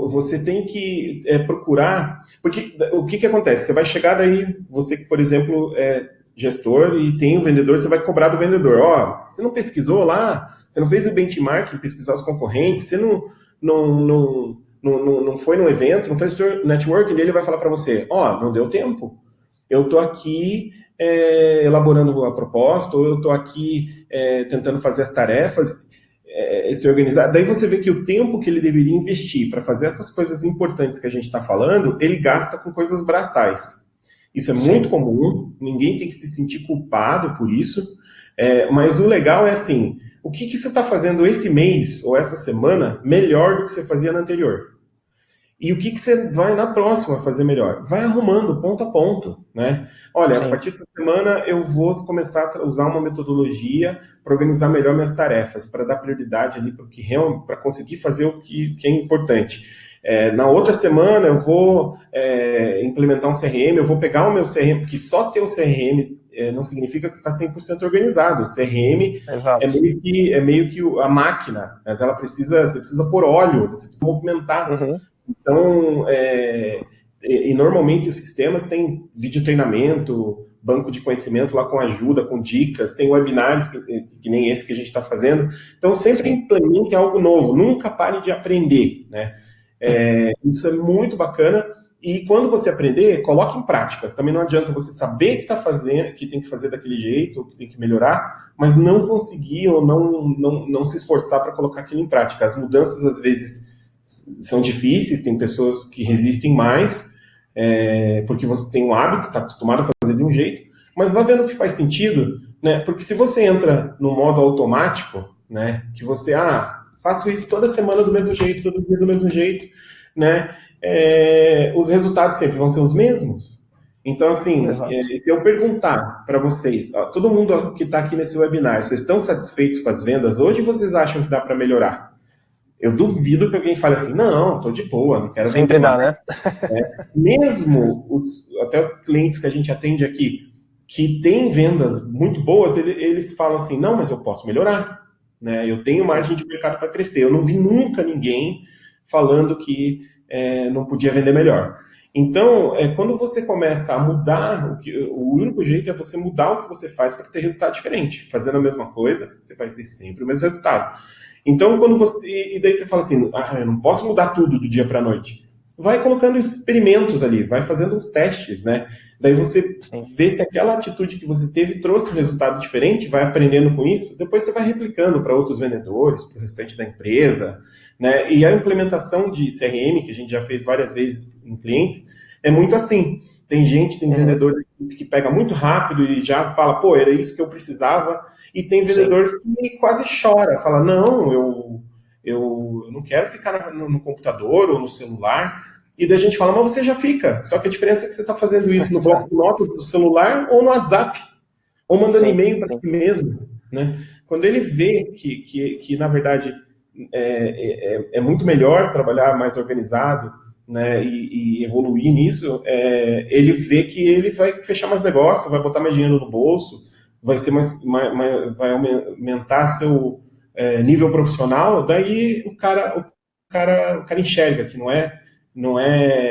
você tem que procurar... Porque o que acontece? Você vai chegar daí, você que, por exemplo, é gestor e tem o vendedor, você vai cobrar do vendedor. Você não pesquisou lá? Você não fez o benchmarking, pesquisar os concorrentes? Você não foi num evento, não fez networking? Ele vai falar para você, não deu tempo. Eu estou aqui elaborando a proposta, ou eu estou aqui tentando fazer as tarefas, se organizar. Daí você vê que o tempo que ele deveria investir para fazer essas coisas importantes que a gente está falando, ele gasta com coisas braçais. Isso é muito comum, ninguém tem que se sentir culpado por isso, mas o legal é assim, o que você está fazendo esse mês ou essa semana melhor do que você fazia na anterior? E o que você vai na próxima fazer melhor? Vai arrumando ponto a ponto, né? Olha, a partir dessa semana eu vou começar a usar uma metodologia para organizar melhor minhas tarefas, para dar prioridade ali para conseguir fazer o que é importante. Na outra semana eu vou implementar um CRM, eu vou pegar o meu CRM, porque só ter o CRM não significa que você está 100% organizado. O CRM Exato. é meio que a máquina, mas você precisa pôr óleo, você precisa movimentar. Uhum. Então, e normalmente os sistemas têm vídeo treinamento, banco de conhecimento lá com ajuda, com dicas, tem webinários que nem esse que a gente está fazendo. Então, sempre implemente algo novo, nunca pare de aprender, né? Isso é muito bacana. E quando você aprender, coloque em prática. Também não adianta você saber que está fazendo, que tem que fazer daquele jeito, que tem que melhorar, mas não conseguir ou não se esforçar para colocar aquilo em prática. As mudanças, às vezes, são difíceis, tem pessoas que resistem mais, porque você tem um hábito, está acostumado a fazer de um jeito, mas vai vendo que faz sentido, né? Porque se você entra no modo automático, né, que você, faço isso toda semana do mesmo jeito, todo dia do mesmo jeito, né, os resultados sempre vão ser os mesmos. Então, assim, se eu perguntar para vocês, todo mundo que está aqui nesse webinar, vocês estão satisfeitos com as vendas hoje ou vocês acham que dá para melhorar? Eu duvido que alguém fale assim, não, estou de boa, não quero Sempre vender dá, mais. né? Mesmo até os clientes que a gente atende aqui, que têm vendas muito boas, eles falam assim, não, mas eu posso melhorar, né? Eu tenho margem de mercado para crescer. Eu não vi nunca ninguém falando que não podia vender melhor. Então, quando você começa a mudar, o único jeito é você mudar o que você faz para ter resultado diferente. Fazendo a mesma coisa, você vai ter sempre o mesmo resultado. Então, e daí você fala assim, eu não posso mudar tudo do dia para a noite. Vai colocando experimentos ali, vai fazendo os testes, né? Daí você vê se aquela atitude que você teve trouxe um resultado diferente, vai aprendendo com isso, depois você vai replicando para outros vendedores, para o restante da empresa, né? E a implementação de CRM, que a gente já fez várias vezes em clientes, é muito assim. Tem vendedor que pega muito rápido e já fala, pô, era isso que eu precisava. E tem vendedor que quase chora, fala, não, eu não quero ficar no computador ou no celular. E daí a gente fala, mas você já fica. Só que a diferença é que você está fazendo isso no bloco de notas do celular ou no WhatsApp, ou mandando e-mail para si mesmo, né? Quando ele vê que na verdade, é muito melhor trabalhar mais organizado, né, e evoluir nisso, ele vê que ele vai fechar mais negócio, vai botar mais dinheiro no bolso, vai aumentar seu nível profissional, daí o cara enxerga que não é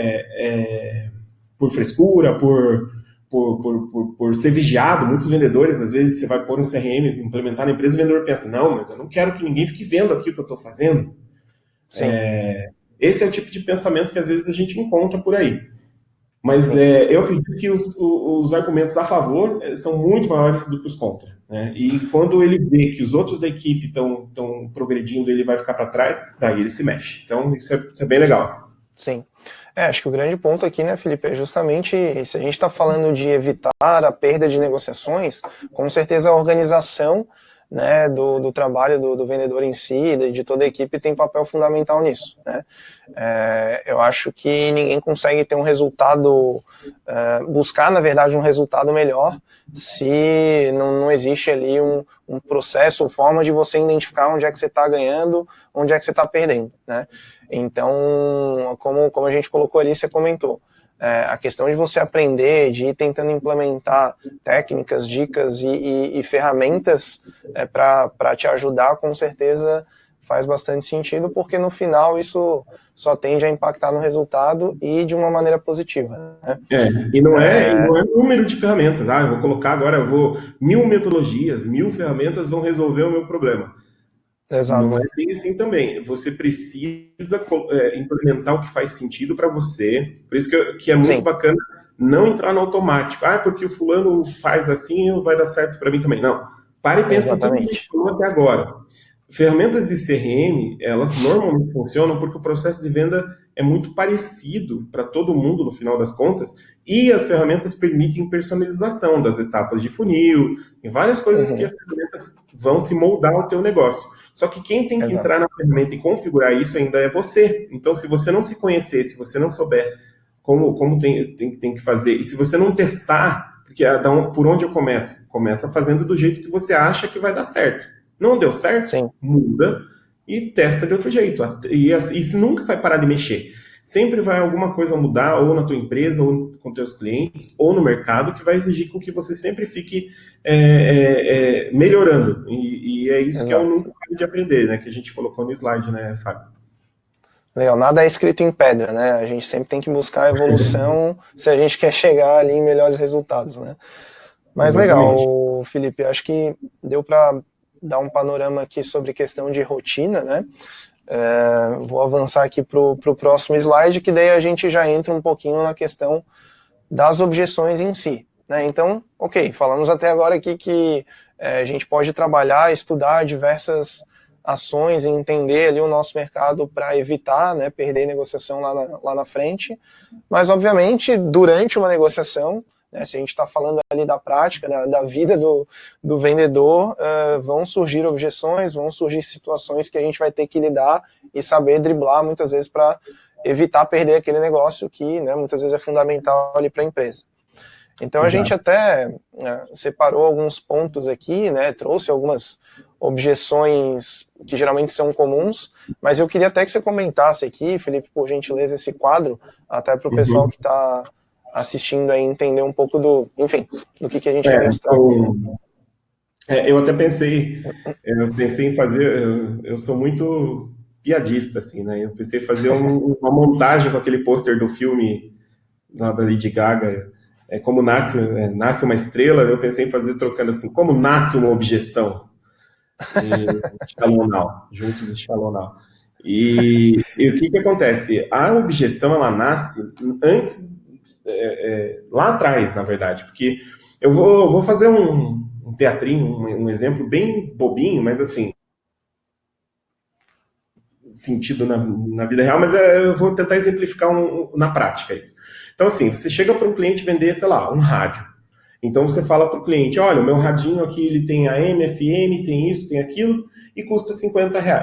por frescura, por ser vigiado. Muitos vendedores, às vezes, você vai pôr um CRM, implementar na empresa, o vendedor pensa, não, mas eu não quero que ninguém fique vendo aquilo que eu estou fazendo. Esse é o tipo de pensamento que às vezes a gente encontra por aí. Mas eu acredito que os argumentos a favor são muito maiores do que os contra, né? E quando ele vê que os outros da equipe estão progredindo, ele vai ficar para trás, daí ele se mexe. Então isso é bem legal. Sim. Acho que o grande ponto aqui, né, Felipe, é justamente se a gente está falando de evitar a perda de negociações, com certeza a organização, né, do trabalho do vendedor em si, de toda a equipe, tem papel fundamental nisso, né? Eu acho que ninguém consegue ter um resultado, buscar, na verdade, um resultado melhor se não existe ali um processo ou forma de você identificar onde é que você está ganhando, onde é que você está perdendo, né? Então, como a gente colocou ali, você comentou, a questão de você aprender, de ir tentando implementar técnicas, dicas e ferramentas para te ajudar, com certeza faz bastante sentido, porque no final isso só tende a impactar no resultado e de uma maneira positiva, né? E não é número de ferramentas. Eu vou colocar agora, 1000 metodologias, 1000 ferramentas vão resolver o meu problema. Exato. Não é bem assim também. Você precisa implementar o que faz sentido para você. Por isso que é muito bacana não entrar no automático. Porque o fulano faz assim, vai dar certo para mim também. Não. Pare e pensa em tudo que a gente falou até agora. Ferramentas de CRM, elas normalmente funcionam porque o processo de venda é muito parecido para todo mundo no final das contas, e as ferramentas permitem personalização das etapas de funil, tem várias coisas que as ferramentas vão se moldar ao teu negócio. Só que quem tem que entrar na ferramenta e configurar isso ainda é você. Então, se você não se conhecer, se você não souber como tem que fazer, e se você não testar, porque por onde eu começo? Começa fazendo do jeito que você acha que vai dar certo. Não deu certo? Muda e testa de outro jeito. E isso nunca vai parar de mexer. Sempre vai alguma coisa mudar, ou na tua empresa, ou com teus clientes, ou no mercado, que vai exigir com que você sempre fique melhorando. E é isso que é o nunca pare de aprender, né? Que a gente colocou no slide, né, Fábio? Legal, nada é escrito em pedra, né? A gente sempre tem que buscar a evolução se a gente quer chegar ali em melhores resultados, né? Mas legal, Felipe, acho que deu para dar um panorama aqui sobre questão de rotina, né? Vou avançar aqui para o próximo slide, que daí a gente já entra um pouquinho na questão das objeções em si, né? Então, ok, falamos até agora aqui que a gente pode trabalhar, estudar diversas ações e entender ali o nosso mercado para evitar, né, perder negociação lá na frente, mas obviamente durante uma negociação, né, se a gente está falando ali da prática, da vida do vendedor, vão surgir objeções, vão surgir situações que a gente vai ter que lidar e saber driblar muitas vezes para evitar perder aquele negócio que, né, muitas vezes é fundamental ali para a empresa. Então a gente até separou alguns pontos aqui, né, trouxe algumas objeções que geralmente são comuns, mas eu queria até que você comentasse aqui, Felipe, por gentileza, esse quadro, até para o pessoal que está assistindo aí entender um pouco do que a gente quer mostrar aqui. Eu até pensei em fazer, eu sou muito piadista, assim, né, eu pensei em fazer uma montagem com aquele pôster do filme lá da Lady Gaga, como nasce uma estrela, eu pensei em fazer trocando assim, como nasce uma objeção, escalonal, juntos escalonal. E o que acontece? A objeção, ela nasce antes, lá atrás, na verdade, porque eu vou fazer um teatrinho, um exemplo bem bobinho, mas assim, sentido na vida real, mas eu vou tentar exemplificar na prática isso. Então, assim, você chega para um cliente vender, sei lá, um rádio. Então, você fala para o cliente, olha, o meu radinho aqui, ele tem AM, FM, tem isso, tem aquilo, e custa R$50.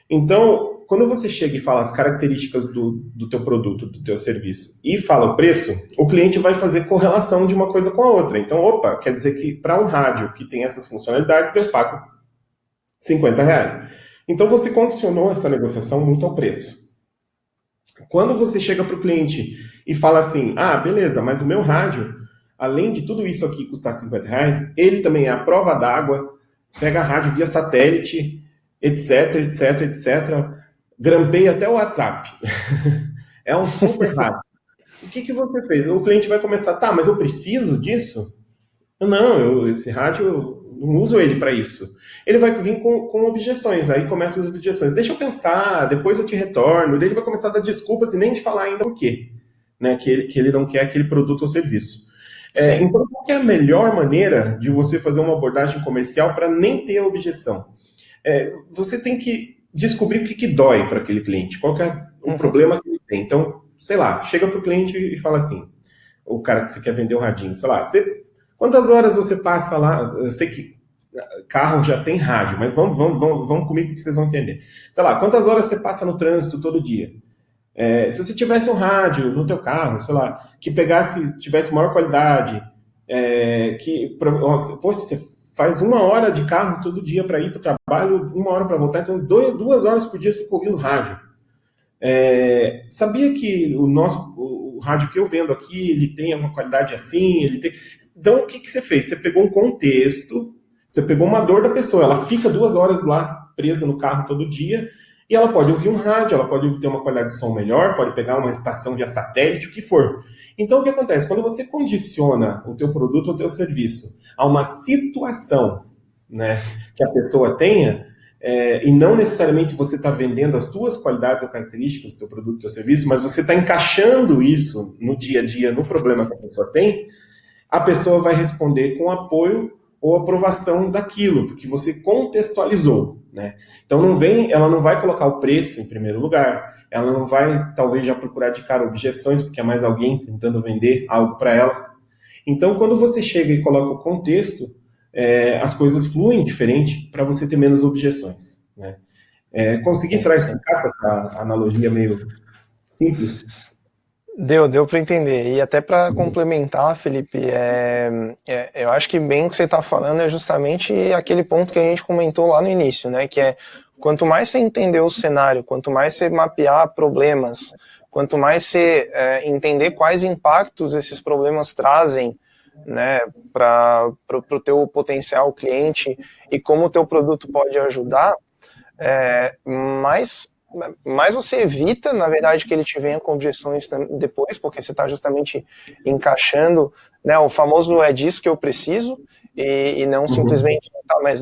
Então, quando você chega e fala as características do teu produto, do teu serviço, e fala o preço, o cliente vai fazer correlação de uma coisa com a outra. Então, opa, quer dizer que para um rádio que tem essas funcionalidades, eu pago R$50. Então, você condicionou essa negociação muito ao preço. Quando você chega para o cliente e fala assim, beleza, mas o meu rádio, além de tudo isso aqui custar R$50, ele também é a prova d'água, pega a rádio via satélite, etc, etc, etc, grampeia até o WhatsApp. É um super rádio. O que você fez? O cliente vai começar, mas eu preciso disso? Não, esse rádio, eu não uso ele para isso. Ele vai vir com objeções, aí começam as objeções. Deixa eu pensar, depois eu te retorno. Ele vai começar a dar desculpas e nem te falar ainda por quê, né, que ele não quer aquele produto ou serviço. Então, qual é a melhor maneira de você fazer uma abordagem comercial para nem ter objeção? Você tem que descobrir o que dói para aquele cliente, qual que é o problema que ele tem. Então, sei lá, chega para o cliente e fala assim, o cara que você quer vender o radinho, sei lá, quantas horas você passa lá? Eu sei que carro já tem rádio, mas vamos comigo que vocês vão entender. Sei lá, quantas horas você passa no trânsito todo dia? Se você tivesse um rádio no teu carro, sei lá, que tivesse maior qualidade, você faz 1 hora de carro todo dia para ir para o trabalho, 1 hora para voltar, então 2 horas por dia você fica ouvindo rádio. Sabia que o rádio que eu vendo aqui, ele tem uma qualidade assim, Então, o que você fez? Você pegou um contexto, você pegou uma dor da pessoa, ela fica 2 horas lá presa no carro todo dia, e ela pode ouvir um rádio, ela pode ter uma qualidade de som melhor, pode pegar uma estação via satélite, o que for. Então, o que acontece? Quando você condiciona o teu produto ou o teu serviço a uma situação, né, que a pessoa tenha, e não necessariamente você está vendendo as tuas qualidades ou características do teu produto, do teu serviço, mas você está encaixando isso no dia a dia, no problema que a pessoa tem, a pessoa vai responder com apoio ou aprovação daquilo, porque você contextualizou, né? Então ela não vai colocar o preço em primeiro lugar, ela não vai talvez já procurar de cara objeções, porque é mais alguém tentando vender algo para ela. Então quando você chega e coloca o contexto, as coisas fluem diferente para você ter menos objeções, né? Consegui, será, explicar com essa analogia meio simples? Deu para entender. E até para complementar, Felipe, eu acho que bem o que você está falando é justamente aquele ponto que a gente comentou lá no início, né? Que é quanto mais você entender o cenário, quanto mais você mapear problemas, quanto mais você entender quais impactos esses problemas trazem, né, para o teu potencial cliente e como o teu produto pode ajudar, mais você evita, na verdade, que ele te venha com objeções depois, porque você está justamente encaixando, né, o famoso é disso que eu preciso, e não simplesmente, tá, mas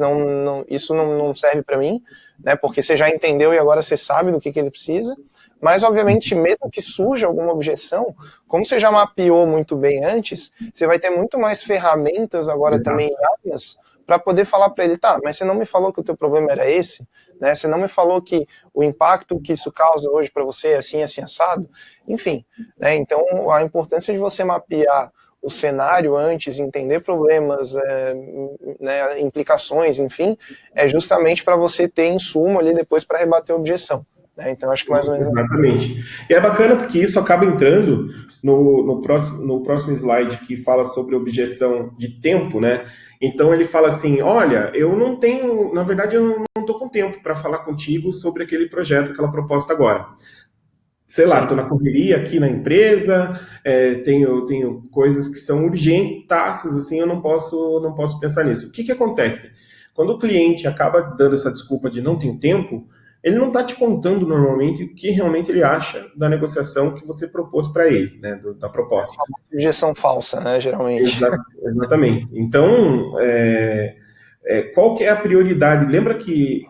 isso não serve para mim, né, porque você já entendeu e agora você sabe do que ele precisa, mas obviamente mesmo que surja alguma objeção, como você já mapeou muito bem antes, você vai ter muito mais ferramentas agora também em armas para poder falar para ele, tá, mas você não me falou que o teu problema era esse, né, você não me falou que o impacto que isso causa hoje para você é assim, assim, assado, enfim, né, então a importância de você mapear o cenário antes, entender problemas, né, implicações, enfim, é justamente para você ter insumo ali depois para rebater a objeção. Né? Então, acho que mais ou menos... Exatamente. E é bacana porque isso acaba entrando no próximo slide que fala sobre objeção de tempo, né? Então, ele fala assim, olha, eu não tenho, na verdade, eu não estou com tempo para falar contigo sobre aquele projeto, aquela proposta agora. Sei lá, estou na correria aqui na empresa, tenho coisas que são urgentaças, assim, eu não posso pensar nisso. O que acontece? Quando o cliente acaba dando essa desculpa de não ter tempo, ele não está te contando normalmente o que realmente ele acha da negociação que você propôs para ele, né, da proposta. É uma objeção falsa, né, geralmente. Exatamente. Então, qual que é a prioridade? Lembra que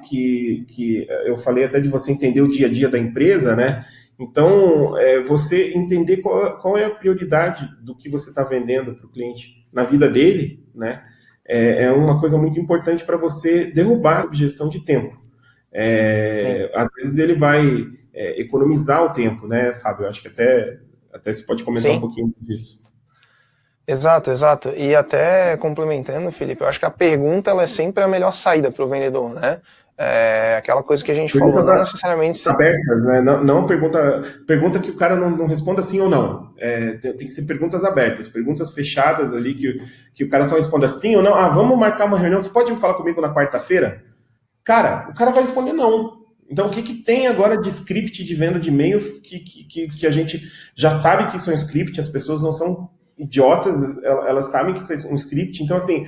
eu falei até de você entender o dia a dia da empresa, né? Então, você entender qual é a prioridade do que você está vendendo para o cliente na vida dele, né? É uma coisa muito importante para você derrubar a objeção de tempo. Às vezes ele vai economizar o tempo, né, Fábio? Eu acho que até você pode comentar um pouquinho disso. Exato, exato. E até complementando, Felipe, eu acho que a pergunta ela é sempre a melhor saída para o vendedor, né? Aquela coisa que a gente falou, não necessariamente... Abertas, né? Não pergunta que o cara não responda sim ou não. Tem que ser perguntas abertas, perguntas fechadas ali que o cara só responda sim ou não. Ah, vamos marcar uma reunião, você pode falar comigo na quarta-feira? Cara, o cara vai responder não. Então, o que tem agora de script de venda de e-mail que a gente já sabe que isso é um script, as pessoas não são idiotas, elas sabem que isso é um script. Então, assim,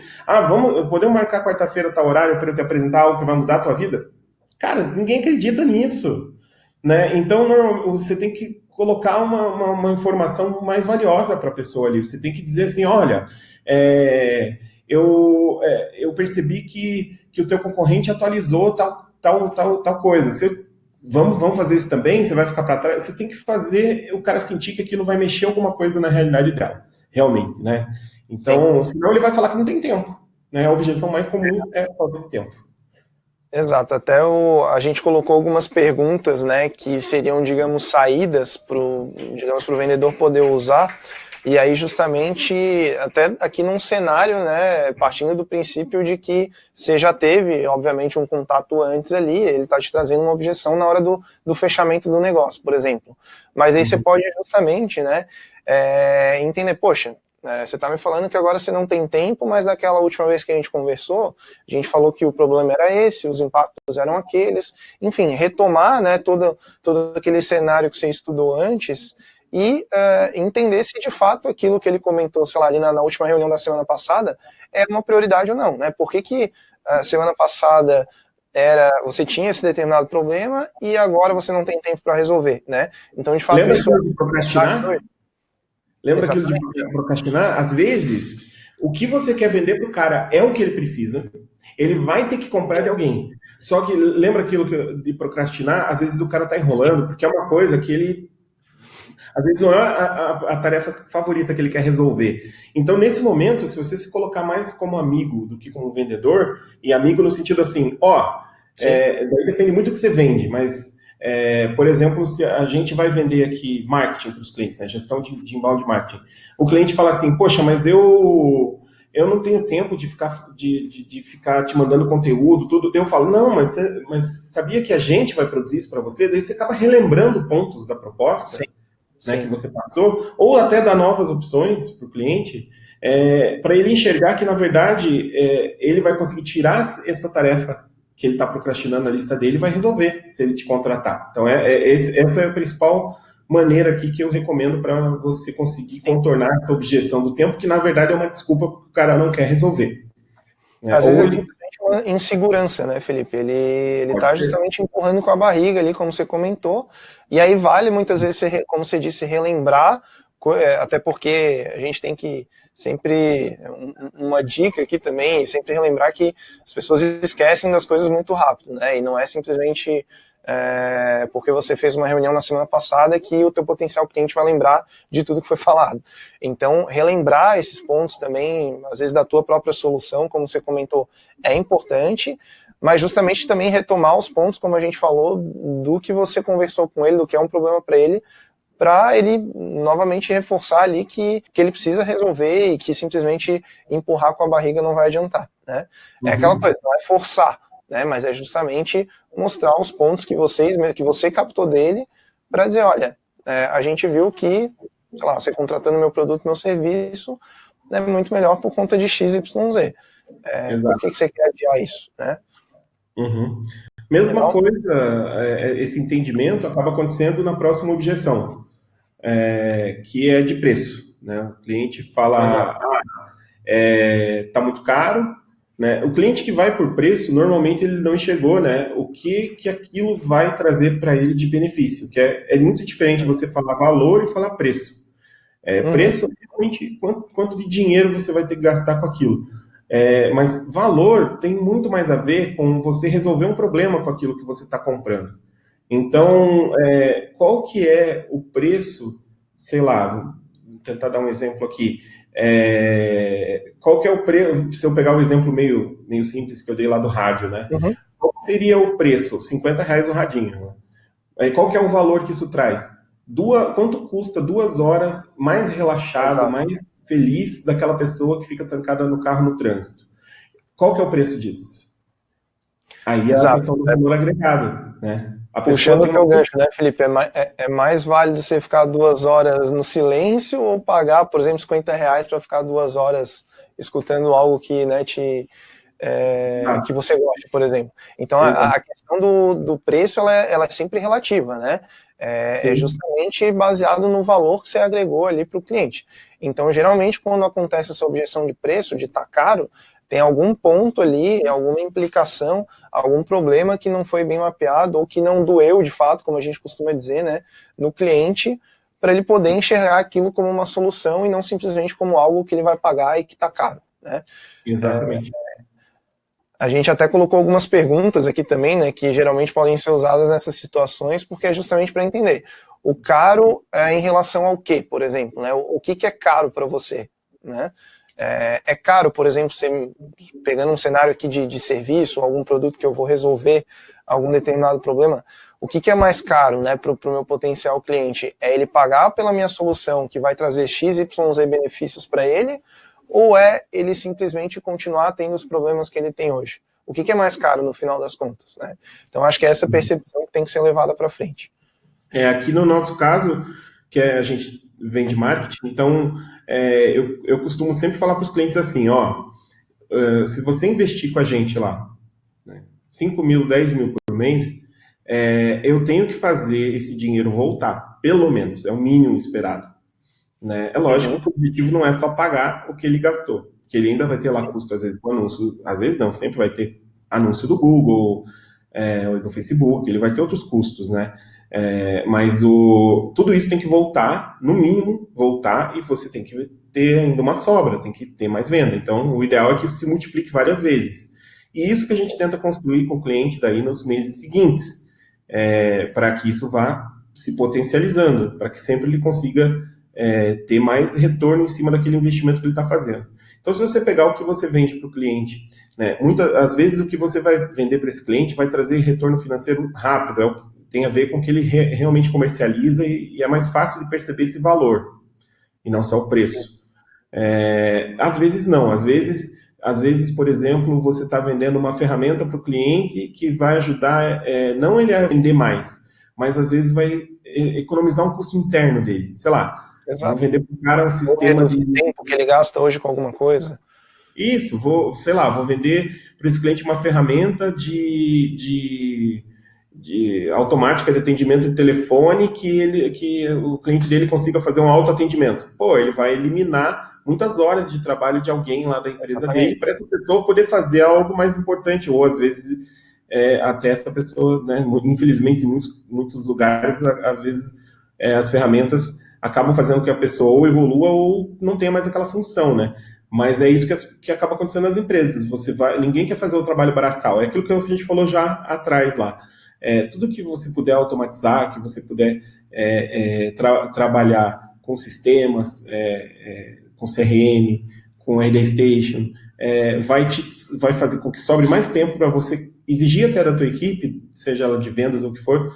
podemos marcar quarta-feira tal horário para eu te apresentar algo que vai mudar a tua vida? Cara, ninguém acredita nisso, né? Então, você tem que colocar uma informação mais valiosa para a pessoa ali. Você tem que dizer assim, olha, eu percebi que o teu concorrente atualizou tal coisa. Vamos fazer isso também? Você vai ficar para trás? Você tem que fazer o cara sentir que aquilo vai mexer alguma coisa na realidade dela, realmente, né? Então, senão ele vai falar que não tem tempo, né? A objeção mais comum é falta de tempo. Exato, até a gente colocou algumas perguntas, né, que seriam, digamos, saídas para o vendedor poder usar, e aí justamente, até aqui num cenário, né, partindo do princípio de que você já teve, obviamente, um contato antes ali, ele está te trazendo uma objeção na hora do fechamento do negócio, por exemplo. Mas aí você pode justamente, né, entender, poxa, você está me falando que agora você não tem tempo, mas daquela última vez que a gente conversou, a gente falou que o problema era esse, os impactos eram aqueles, enfim, retomar, né, todo aquele cenário que você estudou antes e entender se de fato aquilo que ele comentou, sei lá, ali na última reunião da semana passada é uma prioridade ou não, né? Por que semana passada você tinha esse determinado problema e agora você não tem tempo para resolver, né? Então, de fato, Lembra isso... de procrastinar? Lembra aquilo de procrastinar? Às vezes, o que você quer vender para o cara é o que ele precisa, ele vai ter que comprar de alguém. Só que lembra aquilo de procrastinar? Às vezes o cara está enrolando, porque é uma coisa que ele... Às vezes não é a tarefa favorita que ele quer resolver. Então, nesse momento, se você se colocar mais como amigo do que como vendedor, e amigo no sentido assim, daí depende muito do que você vende, mas... por exemplo, se a gente vai vender aqui marketing para os clientes, né, gestão de inbound marketing, o cliente fala assim, poxa, mas eu não tenho tempo de ficar te mandando conteúdo, tudo. Eu falo, não, mas sabia que a gente vai produzir isso para você? Daí você acaba relembrando pontos da proposta, né, que você passou, ou até dar novas opções para o cliente, para ele enxergar que, na verdade, ele vai conseguir tirar essa tarefa que ele está procrastinando na lista dele, vai resolver se ele te contratar. Então, essa é a principal maneira aqui que eu recomendo para você conseguir contornar essa objeção do tempo, que na verdade é uma desculpa porque o cara não quer resolver. Às vezes é simplesmente uma insegurança, né, Felipe? Ele está justamente empurrando com a barriga ali, como você comentou, e aí vale muitas vezes, como você disse, relembrar, até porque a gente tem que sempre, uma dica aqui também, sempre relembrar que as pessoas esquecem das coisas muito rápido, né? E não é simplesmente porque você fez uma reunião na semana passada que o teu potencial cliente vai lembrar de tudo que foi falado. Então, relembrar esses pontos também, às vezes da tua própria solução, como você comentou, é importante, mas justamente também retomar os pontos, como a gente falou, do que você conversou com ele, do que é um problema para ele novamente reforçar ali que ele precisa resolver e que simplesmente empurrar com a barriga não vai adiantar, né? É aquela coisa, não é forçar, né? Mas é justamente mostrar os pontos que você captou dele para dizer, olha, a gente viu que, sei lá, você contratando meu produto, meu serviço, é muito melhor por conta de XYZ. Por que você quer adiar isso, né? Mesma coisa, esse entendimento acaba acontecendo na próxima objeção, que é de preço, né? O cliente fala, tá muito caro, né? O cliente que vai por preço, normalmente ele não enxergou, né, o que aquilo vai trazer para ele de benefício, que é muito diferente você falar valor e falar preço. Preço, realmente, quanto de dinheiro você vai ter que gastar com aquilo. Mas valor tem muito mais a ver com você resolver um problema com aquilo que você está comprando. Então, qual que é o preço, sei lá, vou tentar dar um exemplo aqui, qual que é o preço, se eu pegar o exemplo meio simples que eu dei lá do rádio, né? Qual seria o preço? R$50 o radinho. Né? Qual que é o valor que isso traz? Quanto custa 2 horas mais relaxado, mais feliz daquela pessoa que fica trancada no carro no trânsito? Qual que é o preço disso? Aí é a questão do valor agregado, né? Puxando o teu gancho, né, Felipe? É mais válido você ficar 2 horas no silêncio ou pagar, por exemplo, R$50 para ficar 2 horas escutando algo que, né, que você gosta, por exemplo. Então, a questão do preço, ela é sempre relativa, né? É justamente baseado no valor que você agregou ali para o cliente. Então, geralmente, quando acontece essa objeção de preço, de estar caro, tem algum ponto ali, alguma implicação, algum problema que não foi bem mapeado ou que não doeu de fato, como a gente costuma dizer, né, no cliente, para ele poder enxergar aquilo como uma solução e não simplesmente como algo que ele vai pagar e que está caro, né? Exatamente. A gente até colocou algumas perguntas aqui também, né, que geralmente podem ser usadas nessas situações, porque é justamente para entender. O caro é em relação ao quê, por exemplo, né? O que é caro para você, né? É caro, por exemplo, você, pegando um cenário aqui de serviço, algum produto que eu vou resolver algum determinado problema, o que é mais caro, né, para o meu potencial cliente? É ele pagar pela minha solução que vai trazer XYZ benefícios para ele, ou é ele simplesmente continuar tendo os problemas que ele tem hoje? O que é mais caro no final das contas, né? Então acho que é essa percepção que tem que ser levada para frente. Aqui no nosso caso, que a gente vende marketing, então eu costumo sempre falar para os clientes assim, se você investir com a gente lá, né, 5 mil, 10 mil por mês, eu tenho que fazer esse dinheiro voltar, pelo menos, é o mínimo esperado. Né? É lógico que o objetivo não é só pagar o que ele gastou, que ele ainda vai ter lá custo, às vezes, com anúncio, às vezes não, sempre vai ter anúncio do Google, ou do Facebook, ele vai ter outros custos, né? Mas tudo isso tem que voltar, no mínimo, voltar, e você tem que ter ainda uma sobra, tem que ter mais venda. Então, o ideal é que isso se multiplique várias vezes. E isso que a gente tenta construir com o cliente daí nos meses seguintes, para que isso vá se potencializando, para que sempre ele consiga ter mais retorno em cima daquele investimento que ele está fazendo. Então, se você pegar o que você vende para o cliente, né, às vezes o que você vai vender para esse cliente vai trazer retorno financeiro rápido, tem a ver com o que ele realmente comercializa e é mais fácil de perceber esse valor, e não só o preço. Às vezes não, às vezes, por exemplo, você está vendendo uma ferramenta para o cliente que vai ajudar, não ele a vender mais, mas às vezes vai economizar um custo interno dele, sei lá. Exato. Vou vender para o cara um sistema de tempo que ele gasta hoje com alguma coisa. Isso, sei lá, vou vender para esse cliente uma ferramenta de automática de atendimento de telefone que o cliente dele consiga fazer um autoatendimento. Pô, ele vai eliminar muitas horas de trabalho de alguém lá da empresa dele para essa pessoa poder fazer algo mais importante, ou às vezes até essa pessoa, né, infelizmente em muitos lugares, às vezes as ferramentas acabam fazendo que a pessoa ou evolua ou não tenha mais aquela função, né? Mas é isso que acaba acontecendo nas empresas. Ninguém quer fazer o trabalho braçal. É aquilo que a gente falou já atrás lá. Tudo que você puder automatizar, que você puder trabalhar com sistemas, com CRM, com RD Station, vai fazer com que sobre mais tempo para você exigir até da tua equipe, seja ela de vendas ou o que for,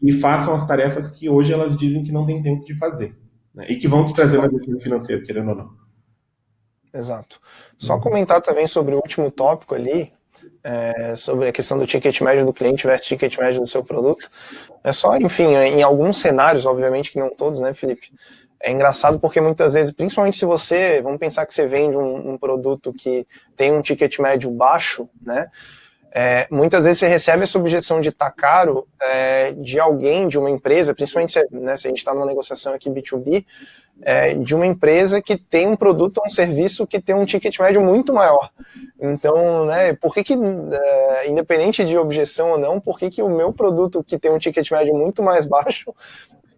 e façam as tarefas que hoje elas dizem que não tem tempo de fazer, né? E que vão te trazer mais retorno financeiro, querendo ou não. Exato. Só comentar também sobre o último tópico ali, sobre a questão do ticket médio do cliente versus ticket médio do seu produto. É só, enfim, em alguns cenários, obviamente que não todos, né, Felipe? É engraçado porque muitas vezes, principalmente se vamos pensar que você vende um produto que tem um ticket médio baixo, né? Muitas vezes você recebe essa objeção de estar caro de alguém, de uma empresa, principalmente se a gente está numa negociação aqui B2B, de uma empresa que tem um produto ou um serviço que tem um ticket médio muito maior. Então, né, por que independente de objeção ou não, por que o meu produto que tem um ticket médio muito mais baixo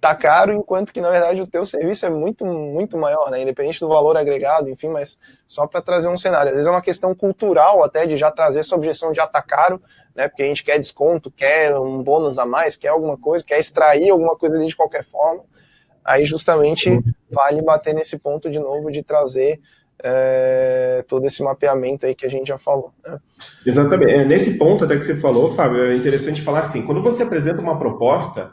tá caro, enquanto que, na verdade, o teu serviço é muito, muito maior, né? Independente do valor agregado, enfim, mas só para trazer um cenário. Às vezes é uma questão cultural até de já trazer essa objeção de já tá caro, né? Porque a gente quer desconto, quer um bônus a mais, quer alguma coisa, quer extrair alguma coisa ali de qualquer forma. Aí, justamente, vale bater nesse ponto de novo de trazer todo esse mapeamento aí que a gente já falou, né? Exatamente. Nesse ponto até que você falou, Fábio, é interessante falar assim, quando você apresenta uma proposta,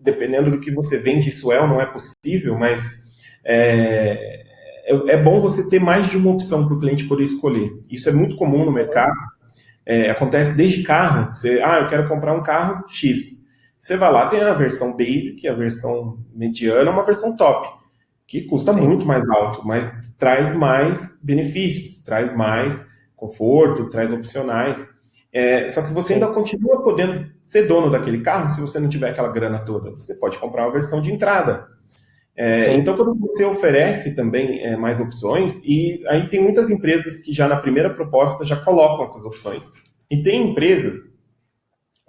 dependendo do que você vende, isso ou não é possível, mas é bom você ter mais de uma opção para o cliente poder escolher. Isso é muito comum no mercado, acontece desde carro. Eu quero comprar um carro X. Você vai lá, tem a versão basic, a versão mediana, uma versão top, que custa muito mais alto, mas traz mais benefícios, traz mais conforto, traz opcionais. Só que você ainda continua podendo ser dono daquele carro se você não tiver aquela grana toda. Você pode comprar uma versão de entrada. Então, quando você oferece também mais opções, e aí tem muitas empresas que já na primeira proposta já colocam essas opções. E tem empresas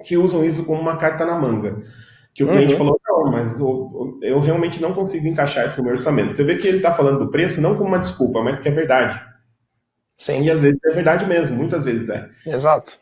que usam isso como uma carta na manga. Que o cliente falou, não, mas eu realmente não consigo encaixar isso no meu orçamento. Você vê que ele está falando do preço não como uma desculpa, mas que é verdade. Sim. E às vezes é verdade mesmo, muitas vezes é. Exato.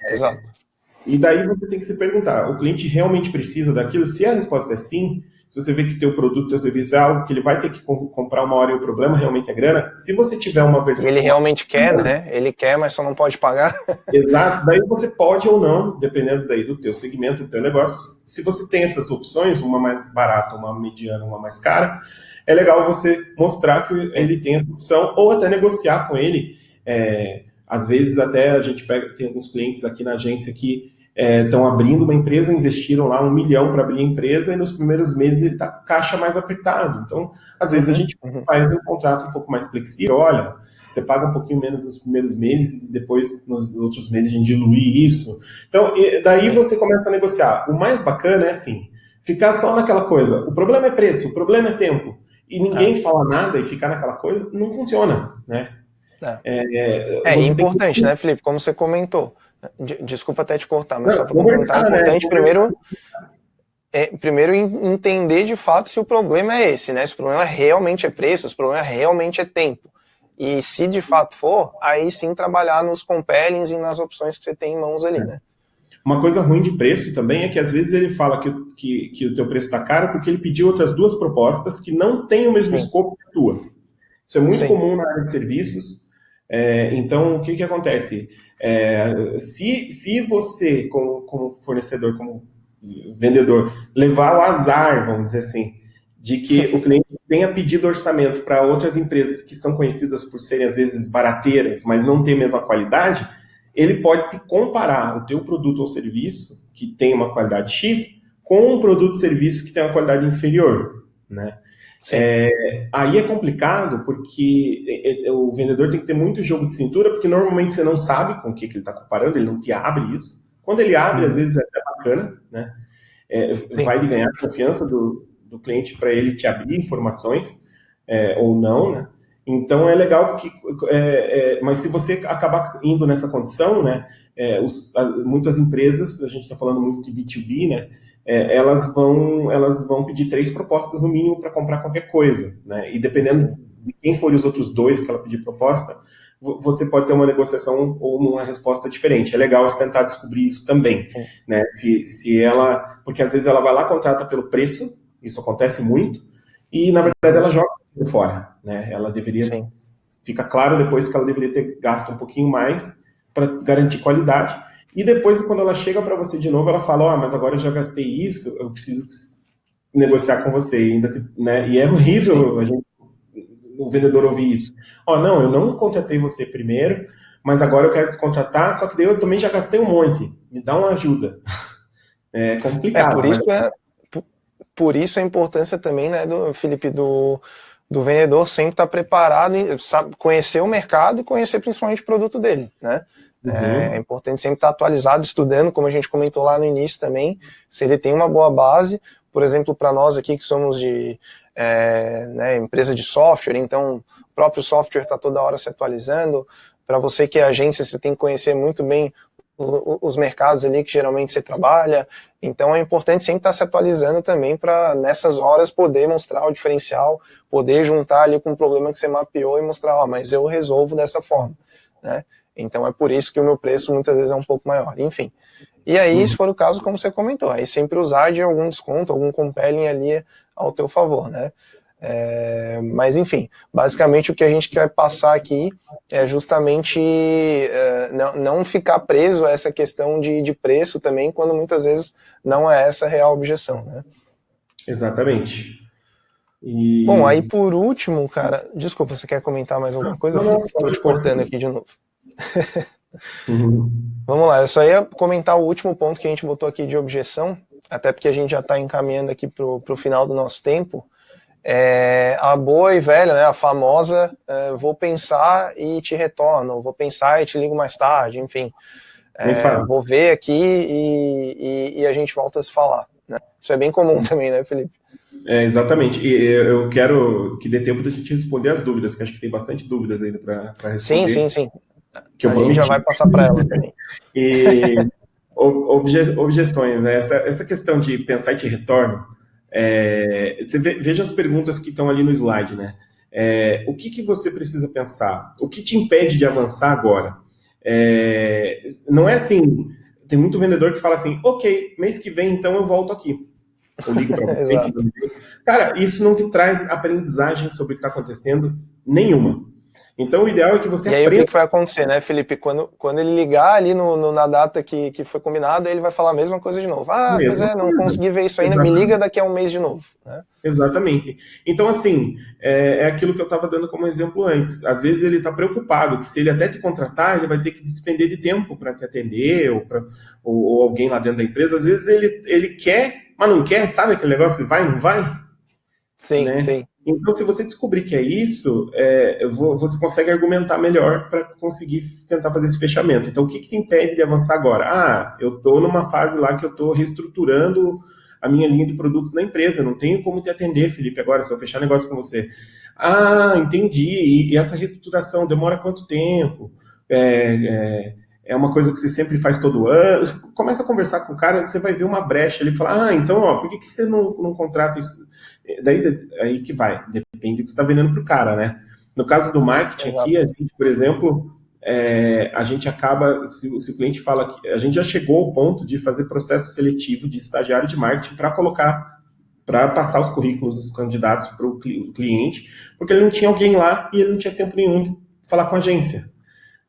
E daí você tem que se perguntar, o cliente realmente precisa daquilo? Se a resposta é sim, se você vê que teu produto, teu serviço é algo que ele vai ter que comprar uma hora e o problema realmente é grana, se você tiver uma versão... Ele realmente quer, né? Ele quer, mas só não pode pagar. Exato, daí você pode ou não, dependendo daí do teu segmento, do teu negócio, se você tem essas opções, uma mais barata, uma mediana, uma mais cara, é legal você mostrar que ele tem essa opção, ou até negociar com ele. Às vezes até a gente tem alguns clientes aqui na agência que estão abrindo uma empresa, investiram lá 1 milhão para abrir a empresa e nos primeiros meses ele está com caixa mais apertado. Então, às vezes a gente faz um contrato um pouco mais flexível. Olha, você paga um pouquinho menos nos primeiros meses e depois nos outros meses a gente dilui isso. Então, daí você começa a negociar. O mais bacana é assim, ficar só naquela coisa. O problema é preço, o problema é tempo. E ninguém fala nada e ficar naquela coisa, não funciona, né? É importante, né, Felipe? Como você comentou. Desculpa até te cortar, mas só para complementar, é importante primeiro entender de fato se o problema é esse, né? Se o problema realmente é preço, se o problema realmente é tempo. E se de fato for, aí sim trabalhar nos compellings e nas opções que você tem em mãos ali, né? Uma coisa ruim de preço também é que às vezes ele fala que o teu preço está caro porque ele pediu outras 2 propostas que não têm o mesmo escopo que a tua. Isso é muito comum na área de serviços. Então, o que acontece? Se você, como fornecedor, como vendedor, levar o azar, vamos dizer assim, de que o cliente tenha pedido orçamento para outras empresas que são conhecidas por serem, às vezes, barateiras, mas não têm a mesma qualidade, ele pode te comparar o teu produto ou serviço, que tem uma qualidade X, com um produto ou serviço que tem uma qualidade inferior, né? Aí é complicado porque o vendedor tem que ter muito jogo de cintura, porque normalmente você não sabe com o que ele está comparando, ele não te abre isso. Quando ele abre, às vezes é até bacana, né? Vai de ganhar a confiança do cliente para ele te abrir informações, ou não, né? Então é legal porque, mas se você acabar indo nessa condição, né? Muitas empresas, a gente está falando muito de B2B, né? Elas vão pedir 3 propostas no mínimo para comprar qualquer coisa, né? E dependendo de quem forem os outros 2 que ela pedir proposta, você pode ter uma negociação ou uma resposta diferente. É legal você tentar descobrir isso também, né? Se ela, porque às vezes ela vai lá, contrata pelo preço, isso acontece muito, e na verdade ela joga por fora, né? Ela deveria, fica claro depois que ela deveria ter gasto um pouquinho mais para garantir qualidade, e depois quando ela chega para você de novo, ela fala, mas agora eu já gastei isso, eu preciso negociar com você, ainda, né? E é horrível o vendedor ouvir isso. Não, eu não contratei você primeiro, mas agora eu quero te contratar, só que daí eu também já gastei um monte, me dá uma ajuda. É complicado. Por isso a importância também, né, Felipe, do vendedor sempre estar preparado, sabe, conhecer o mercado e conhecer principalmente o produto dele, né? É importante sempre estar atualizado, estudando, como a gente comentou lá no início também, se ele tem uma boa base, por exemplo, para nós aqui que somos de empresa de software, então o próprio software está toda hora se atualizando. Para você que é agência, você tem que conhecer muito bem os mercados ali que geralmente você trabalha, então é importante sempre estar se atualizando também para nessas horas poder mostrar o diferencial, poder juntar ali com um problema que você mapeou e mostrar, mas eu resolvo dessa forma, né? Então é por isso que o meu preço muitas vezes é um pouco maior, enfim. E aí, se for o caso, como você comentou, aí sempre usar de algum desconto, algum compelling ali ao teu favor, né? Mas enfim, basicamente o que a gente quer passar aqui é justamente não ficar preso a essa questão de preço também, quando muitas vezes não é essa a real objeção, né? Exatamente. Bom, aí por último, cara, desculpa, você quer comentar mais alguma coisa, Felipe? Estou te cortando aqui de novo. Vamos lá, eu só ia comentar o último ponto que a gente botou aqui de objeção, até porque a gente já está encaminhando aqui para o final do nosso tempo. A boa e velha, né, a famosa, vou pensar e te retorno, vou pensar e te ligo mais tarde, enfim. Vou ver aqui e a gente volta a se falar, né? Isso é bem comum também, né, Felipe? Exatamente. E eu quero que dê tempo da gente responder as dúvidas, que acho que tem bastante dúvidas ainda para responder. Sim. Que a gente já vai passar para elas também. E objeções, né? Essa questão de pensar e te retorno, você veja as perguntas que estão ali no slide, né? O que você precisa pensar? O que te impede de avançar agora? Não é assim, tem muito vendedor que fala assim, ok, mês que vem então eu volto aqui. Eu ligo para você. Cara, isso não te traz aprendizagem sobre o que está acontecendo nenhuma. Então, o ideal é que você aprenda. E aí, o que vai acontecer, né, Felipe? Quando ele ligar ali na data que foi combinado, ele vai falar a mesma coisa de novo. Pois não consegui ver isso ainda, me liga daqui a um mês de novo. Né? Exatamente. Então, assim, é aquilo que eu estava dando como exemplo antes. Às vezes ele está preocupado que se ele até te contratar, ele vai ter que despender de tempo para te atender ou alguém lá dentro da empresa. Às vezes ele quer, mas não quer, sabe aquele negócio, vai, não vai? Sim, né? sim. Então, se você descobrir que é isso, você consegue argumentar melhor para conseguir tentar fazer esse fechamento. Então, o que te impede de avançar agora? Eu estou numa fase lá que eu estou reestruturando a minha linha de produtos na empresa, não tenho como te atender, Felipe, agora, se eu fechar negócio com você. Entendi, e essa reestruturação demora quanto tempo? É uma coisa que você sempre faz todo ano? Você começa a conversar com o cara, você vai ver uma brecha ali e fala, então, por que você não contrata isso? Aí que vai, depende do que você está vendendo para o cara, né? No caso do marketing aqui, a gente, por exemplo, a gente acaba, se o cliente fala que a gente já chegou ao ponto de fazer processo seletivo de estagiário de marketing para passar os currículos dos candidatos para o cliente, porque ele não tinha alguém lá e ele não tinha tempo nenhum de falar com a agência,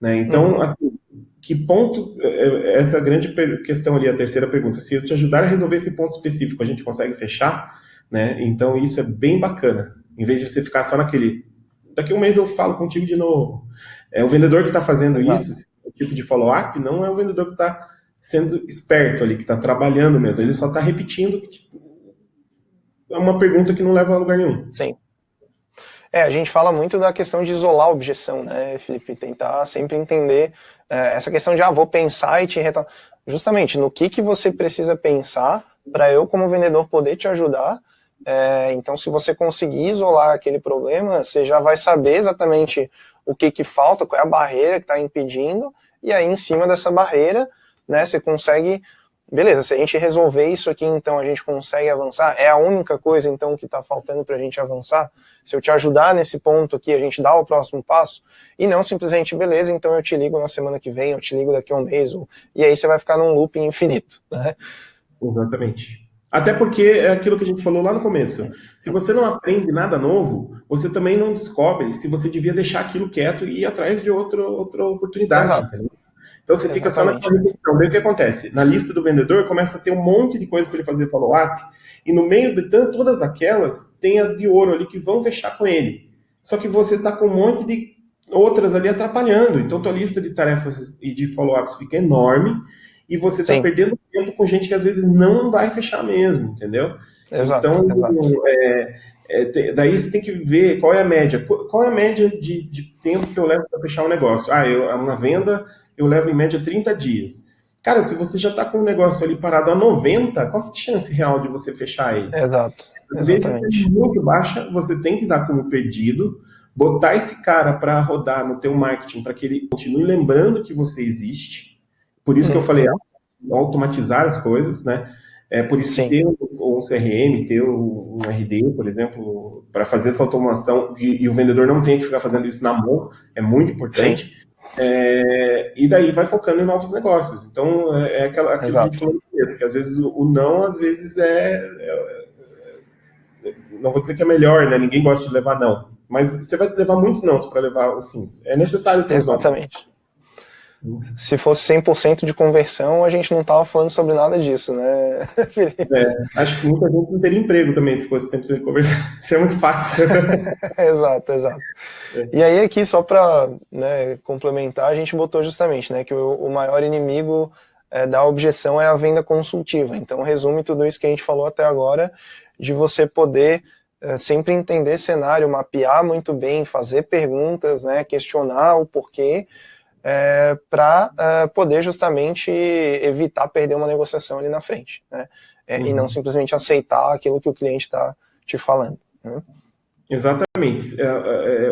né? Então, assim, que ponto, essa grande questão ali, a terceira pergunta, se eu te ajudar a resolver esse ponto específico, a gente consegue fechar, né? Então isso é bem bacana, em vez de você ficar só naquele, daqui a um mês eu falo contigo de novo. O vendedor que está fazendo isso, esse tipo de follow-up, não é o vendedor que está sendo esperto ali, que está trabalhando mesmo, ele só está repetindo que, tipo, é uma pergunta que não leva a lugar nenhum. Sim. A gente fala muito da questão de isolar a objeção, né, Felipe? Tentar sempre entender essa questão de, vou pensar e te retornar. Justamente, no que você precisa pensar para eu, como vendedor, poder te ajudar. Então, se você conseguir isolar aquele problema, você já vai saber exatamente o que falta, qual é a barreira que está impedindo, e aí, em cima dessa barreira, né, você consegue... Beleza, se a gente resolver isso aqui, então a gente consegue avançar. É a única coisa, então, que está faltando para a gente avançar. Se eu te ajudar nesse ponto aqui, a gente dá o próximo passo. E não simplesmente, beleza, então eu te ligo na semana que vem, eu te ligo daqui a um mês. E aí você vai ficar num loop infinito, né? Exatamente. Até porque é aquilo que a gente falou lá no começo. Se você não aprende nada novo, você também não descobre se você devia deixar aquilo quieto e ir atrás de outra oportunidade. Exato. Entendeu? Então você fica só Exatamente. naquela repetição. Daí o que acontece? Na lista do vendedor começa a ter um monte de coisa para ele fazer follow-up, e no meio de todas aquelas, tem as de ouro ali que vão fechar com ele. Só que você está com um monte de outras ali atrapalhando. Então tua lista de tarefas e de follow-ups fica enorme, e você está perdendo tempo com gente que às vezes não vai fechar mesmo, entendeu? Exato, então, exato. Daí você tem que ver qual é a média. Qual é a média de tempo que eu levo para fechar um negócio? Na venda eu levo em média 30 dias. Cara, se você já está com um negócio ali parado a 90, qual é a chance real de você fechar ele? Exato, Às vezes é exatamente. muito baixa, você tem que dar como perdido, botar esse cara para rodar no teu marketing, para que ele continue lembrando que você existe. Por isso que eu falei, automatizar as coisas, né? Por isso que ter um CRM, ter um RD, por exemplo, para fazer essa automação, e o vendedor não tem que ficar fazendo isso na mão, é muito importante. E daí vai focando em novos negócios. Então, aquilo que a gente falou no começo, que às vezes o não, às vezes não vou dizer que é melhor, né? Ninguém gosta de levar não. Mas você vai levar muitos nãos para levar os sims. É necessário ter os nãos. Exatamente. Se fosse 100% de conversão, a gente não estava falando sobre nada disso, né, Felipe? Acho que muita gente não teria emprego também se fosse 100% de conversão. Isso é muito fácil. Exato. E aí aqui, só para complementar, a gente botou justamente que o maior inimigo da objeção é a venda consultiva. Então, resume tudo isso que a gente falou até agora, de você poder sempre entender cenário, mapear muito bem, fazer perguntas, questionar o porquê, para poder justamente evitar perder uma negociação ali na frente, né? E não simplesmente aceitar aquilo que o cliente está te falando, né? Exatamente.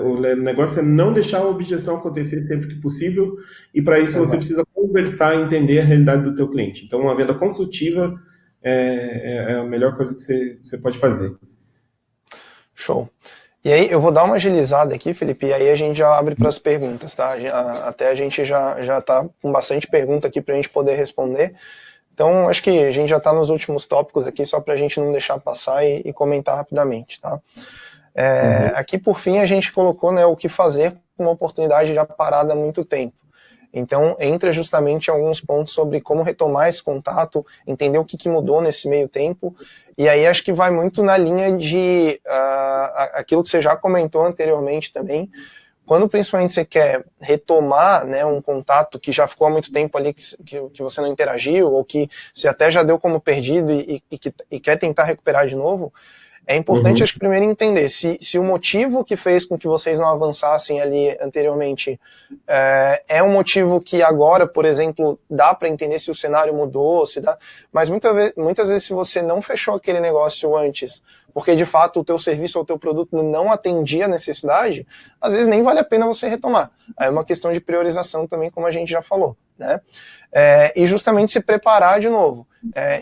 O negócio é não deixar a objeção acontecer sempre que possível, e para isso você precisa conversar e entender a realidade do teu cliente. Então, uma venda consultiva é a melhor coisa que você pode fazer. Show. E aí eu vou dar uma agilizada aqui, Felipe, e aí a gente já abre para as perguntas, tá? Até a gente já está com bastante pergunta aqui para a gente poder responder. Então, acho que a gente já está nos últimos tópicos aqui, só para a gente não deixar passar e comentar rapidamente, tá? Aqui, por fim, a gente colocou o que fazer com uma oportunidade já parada há muito tempo. Então, entra justamente alguns pontos sobre como retomar esse contato, entender o que mudou nesse meio tempo, e aí acho que vai muito na linha de aquilo que você já comentou anteriormente também, quando principalmente você quer retomar um contato que já ficou há muito tempo ali, que você não interagiu, ou que você até já deu como perdido e quer tentar recuperar de novo. É importante, acho que primeiro entender se o motivo que fez com que vocês não avançassem ali anteriormente é um motivo que agora, por exemplo, dá para entender se o cenário mudou, se dá, mas muitas vezes se você não fechou aquele negócio antes, porque de fato o teu serviço ou o teu produto não atendia a necessidade, às vezes nem vale a pena você retomar. Aí é uma questão de priorização também, como a gente já falou, né? E justamente se preparar de novo,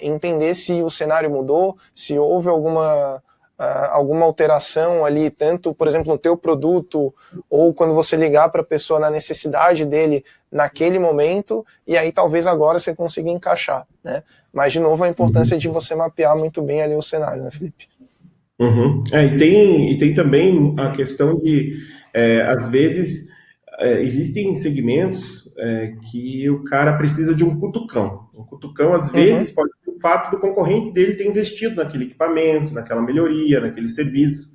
entender se o cenário mudou, se houve alguma alteração ali, tanto, por exemplo, no teu produto, ou quando você ligar para a pessoa na necessidade dele naquele momento, e aí talvez agora você consiga encaixar, né? Mas, de novo, a importância de você mapear muito bem ali o cenário, né, Felipe? E tem também a questão de, às vezes, existem segmentos que o cara precisa de um cutucão. Um cutucão, às vezes, pode ser o fato do concorrente dele ter investido naquele equipamento, naquela melhoria, naquele serviço.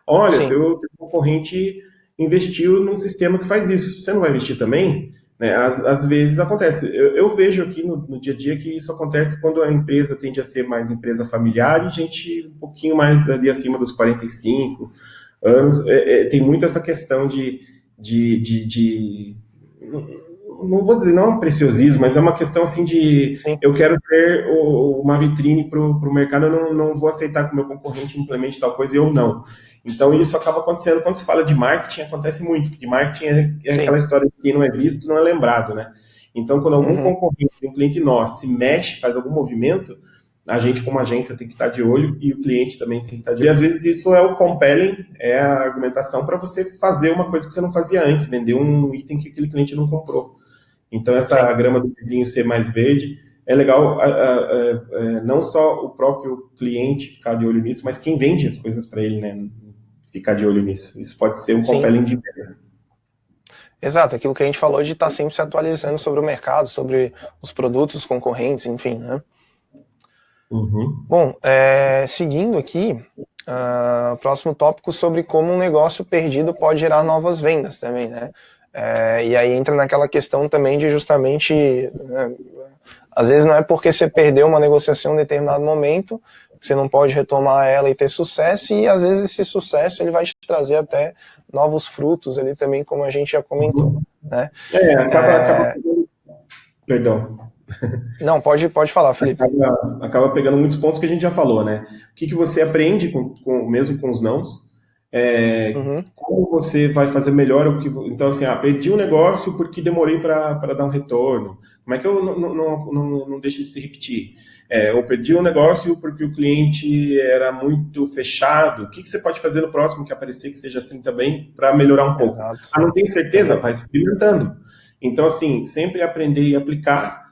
Olha, teu concorrente investiu num sistema que faz isso. Você não vai investir também? Né? Às vezes acontece. Eu vejo aqui no dia a dia que isso acontece quando a empresa tende a ser mais empresa familiar e gente um pouquinho mais ali acima dos 45, anos. Tem muito essa questão não vou dizer não é um preciosismo, mas é uma questão assim de Sim, eu quero ser uma vitrine para o mercado, eu não vou aceitar que o meu concorrente implemente tal coisa e eu não. Então isso acaba acontecendo quando se fala de marketing, acontece muito, porque marketing é sim. aquela história de quem não é visto não é lembrado, né? Então quando algum Uhum. concorrente, um cliente nosso, se mexe, faz algum movimento, a gente como agência tem que estar de olho e o cliente também tem que estar de olho. E às vezes isso é o compelling, é a argumentação para você fazer uma coisa que você não fazia antes, vender um item que aquele cliente não comprou. Então, essa Sim. grama do vizinho ser mais verde é legal, não só o próprio cliente ficar de olho nisso, mas quem vende as coisas para ele, né, ficar de olho nisso. Isso pode ser um Sim. compelling de venda. Exato, aquilo que a gente falou de estar sempre se atualizando sobre o mercado, sobre os produtos, os concorrentes, enfim, né? Uhum. Bom, seguindo aqui, próximo tópico sobre como um negócio perdido pode gerar novas vendas também, né? E aí entra naquela questão também de justamente, né, às vezes não é porque você perdeu uma negociação em determinado momento que você não pode retomar ela e ter sucesso, e às vezes esse sucesso ele vai te trazer até novos frutos ali também, como a gente já comentou, Uhum. né? Acaba perdão. Não, pode falar, Felipe. Acaba pegando muitos pontos que a gente já falou, né? O que você aprende mesmo com os nãos, Uhum, como você vai fazer melhor o que. Então, assim, perdi um negócio porque demorei para dar um retorno. Como é que eu não deixo isso se repetir? Eu perdi um negócio porque o cliente era muito fechado. O que você pode fazer no próximo que aparecer que seja assim também para melhorar um pouco? exato. Não tenho certeza? Uhum, Vai experimentando. Então, assim, sempre aprender e aplicar.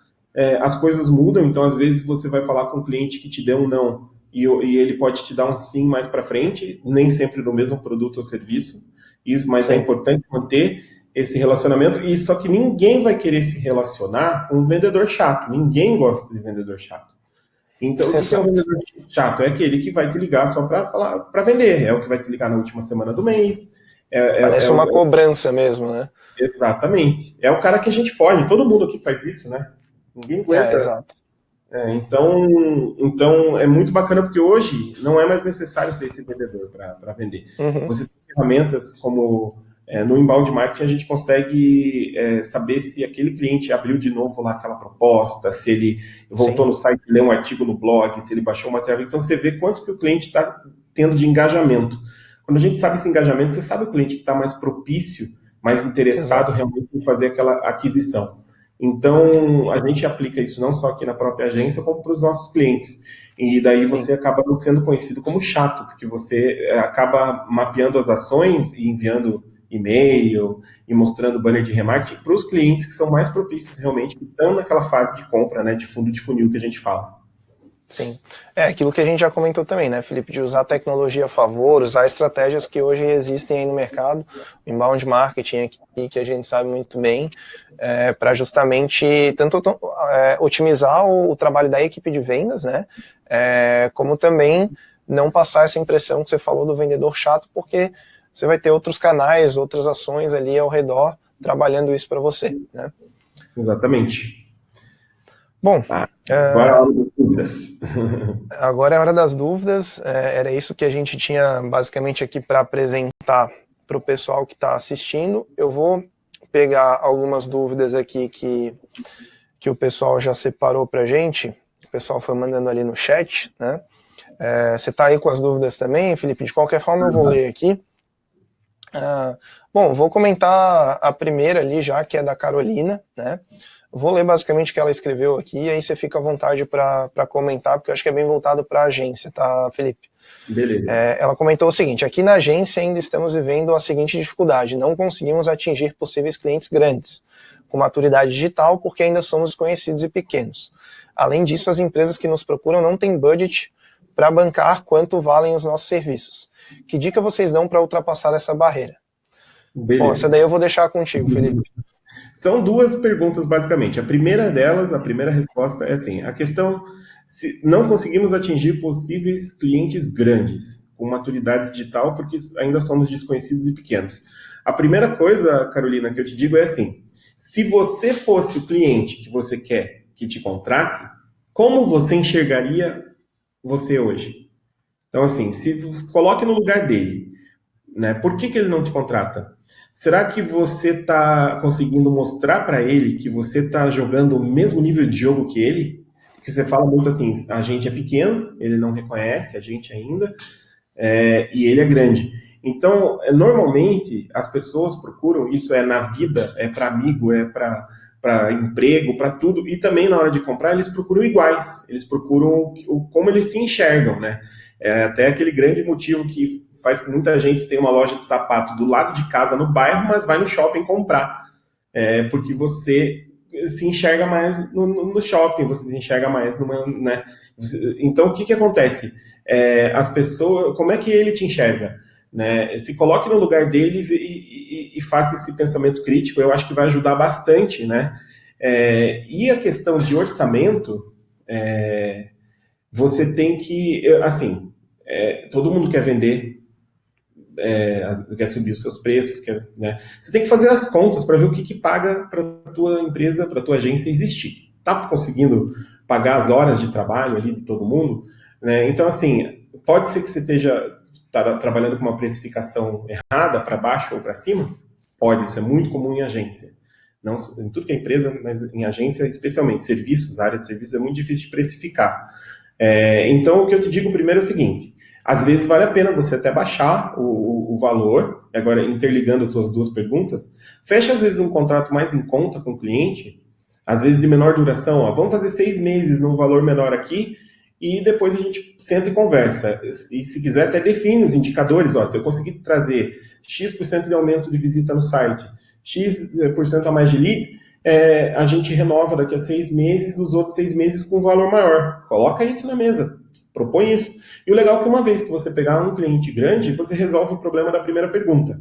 As coisas mudam, então às vezes você vai falar com um cliente que te deu um não e ele pode te dar um sim mais para frente, nem sempre no mesmo produto ou serviço, mas é sim, importante manter esse relacionamento, e só que ninguém vai querer se relacionar com um vendedor chato, ninguém gosta de vendedor chato. Então, o que é um exato. vendedor chato? É aquele que vai te ligar só para falar, para vender, é o que vai te ligar na última semana do mês, Parece uma cobrança mesmo, né? exatamente. É o cara que a gente foge, todo mundo aqui faz isso, né? Ninguém aguenta. Exato. Então é muito bacana porque hoje não é mais necessário ser esse vendedor para vender. Uhum, Você tem ferramentas como no inbound marketing a gente consegue saber se aquele cliente abriu de novo lá aquela proposta, se ele voltou sim, no site, leu um artigo no blog, se ele baixou o material. Então você vê quanto que o cliente está tendo de engajamento. Quando a gente sabe esse engajamento, você sabe o cliente que está mais propício, mais interessado exato. realmente em fazer aquela aquisição. Então, a gente aplica isso não só aqui na própria agência, como para os nossos clientes. E daí Sim, você acaba não sendo conhecido como chato, porque você acaba mapeando as ações e enviando e-mail e mostrando banner de remarketing para os clientes que são mais propícios realmente, que estão naquela fase de compra, né, de fundo de funil que a gente fala. sim. Aquilo que a gente já comentou também, né, Felipe, de usar a tecnologia a favor, usar estratégias que hoje existem aí no mercado, o inbound marketing aqui, que a gente sabe muito bem, para justamente tanto otimizar o trabalho da equipe de vendas, né, como também não passar essa impressão que você falou do vendedor chato, porque você vai ter outros canais, outras ações ali ao redor trabalhando isso para você, né. Exatamente. Bom, Agora é a hora das dúvidas. agora é a hora das dúvidas. Era isso que a gente tinha basicamente aqui para apresentar para o pessoal que está assistindo. Eu vou pegar algumas dúvidas aqui que o pessoal já separou para a gente. O pessoal foi mandando ali no chat, né? Você está aí com as dúvidas também, Felipe? De qualquer forma, eu vou ler aqui. Bom, vou comentar a primeira ali já, que é da Carolina, né? Vou ler basicamente o que ela escreveu aqui, e aí você fica à vontade para comentar, porque eu acho que é bem voltado para a agência, tá, Felipe? Beleza. Ela comentou o seguinte: aqui na agência ainda estamos vivendo a seguinte dificuldade, não conseguimos atingir possíveis clientes grandes, com maturidade digital, porque ainda somos desconhecidos e pequenos. Além disso, as empresas que nos procuram não têm budget para bancar quanto valem os nossos serviços. Que dica vocês dão para ultrapassar essa barreira? Bom, essa Beleza. daí eu vou deixar contigo, Felipe. São duas perguntas, basicamente. A primeira delas, a primeira resposta é assim: a questão se não conseguimos atingir possíveis clientes grandes com maturidade digital porque ainda somos desconhecidos e pequenos. A primeira coisa, Carolina, que eu te digo é assim: se você fosse o cliente que você quer que te contrate, como você enxergaria você hoje? Então, assim, se coloque no lugar dele. né? Por que ele não te contrata? Será que você está conseguindo mostrar para ele que você está jogando o mesmo nível de jogo que ele? Porque você fala muito assim, a gente é pequeno, ele não reconhece a gente ainda, e ele é grande. Então, normalmente, as pessoas procuram, isso é na vida, é para amigo, é para emprego, para tudo, e também na hora de comprar, eles procuram iguais, eles procuram como eles se enxergam, né? É até aquele grande motivo que faz que muita gente tenha uma loja de sapato do lado de casa no bairro, mas vai no shopping comprar. Porque você se enxerga mais no shopping, você se enxerga mais numa, né? Então, o que acontece? As pessoas, como é que ele te enxerga? Né? Se coloque no lugar dele e faça esse pensamento crítico, eu acho que vai ajudar bastante, né? E a questão de orçamento, você tem que, assim, todo mundo quer vender, quer subir os seus preços, né? Você tem que fazer as contas para ver o que paga para a tua empresa, para a tua agência existir. Tá conseguindo pagar as horas de trabalho ali de todo mundo? Né? Então, assim, pode ser que você esteja trabalhando com uma precificação errada, para baixo ou para cima? Pode, isso é muito comum em agência. Não em tudo que é empresa, mas em agência, especialmente serviços, área de serviços, é muito difícil de precificar. Então, o que eu te digo primeiro é o seguinte: às vezes vale a pena você até baixar o valor, agora interligando as suas duas perguntas, fecha às vezes um contrato mais em conta com o cliente, às vezes de menor duração, ó, vamos fazer 6 meses num valor menor aqui, e depois a gente senta e conversa. E se quiser até define os indicadores, ó, se eu conseguir trazer X% de aumento de visita no site, X% a mais de leads, a gente renova daqui a 6 meses, os outros 6 meses com um valor maior. Coloca isso na mesa, propõe isso. E o legal é que uma vez que você pegar um cliente grande, você resolve o problema da primeira pergunta.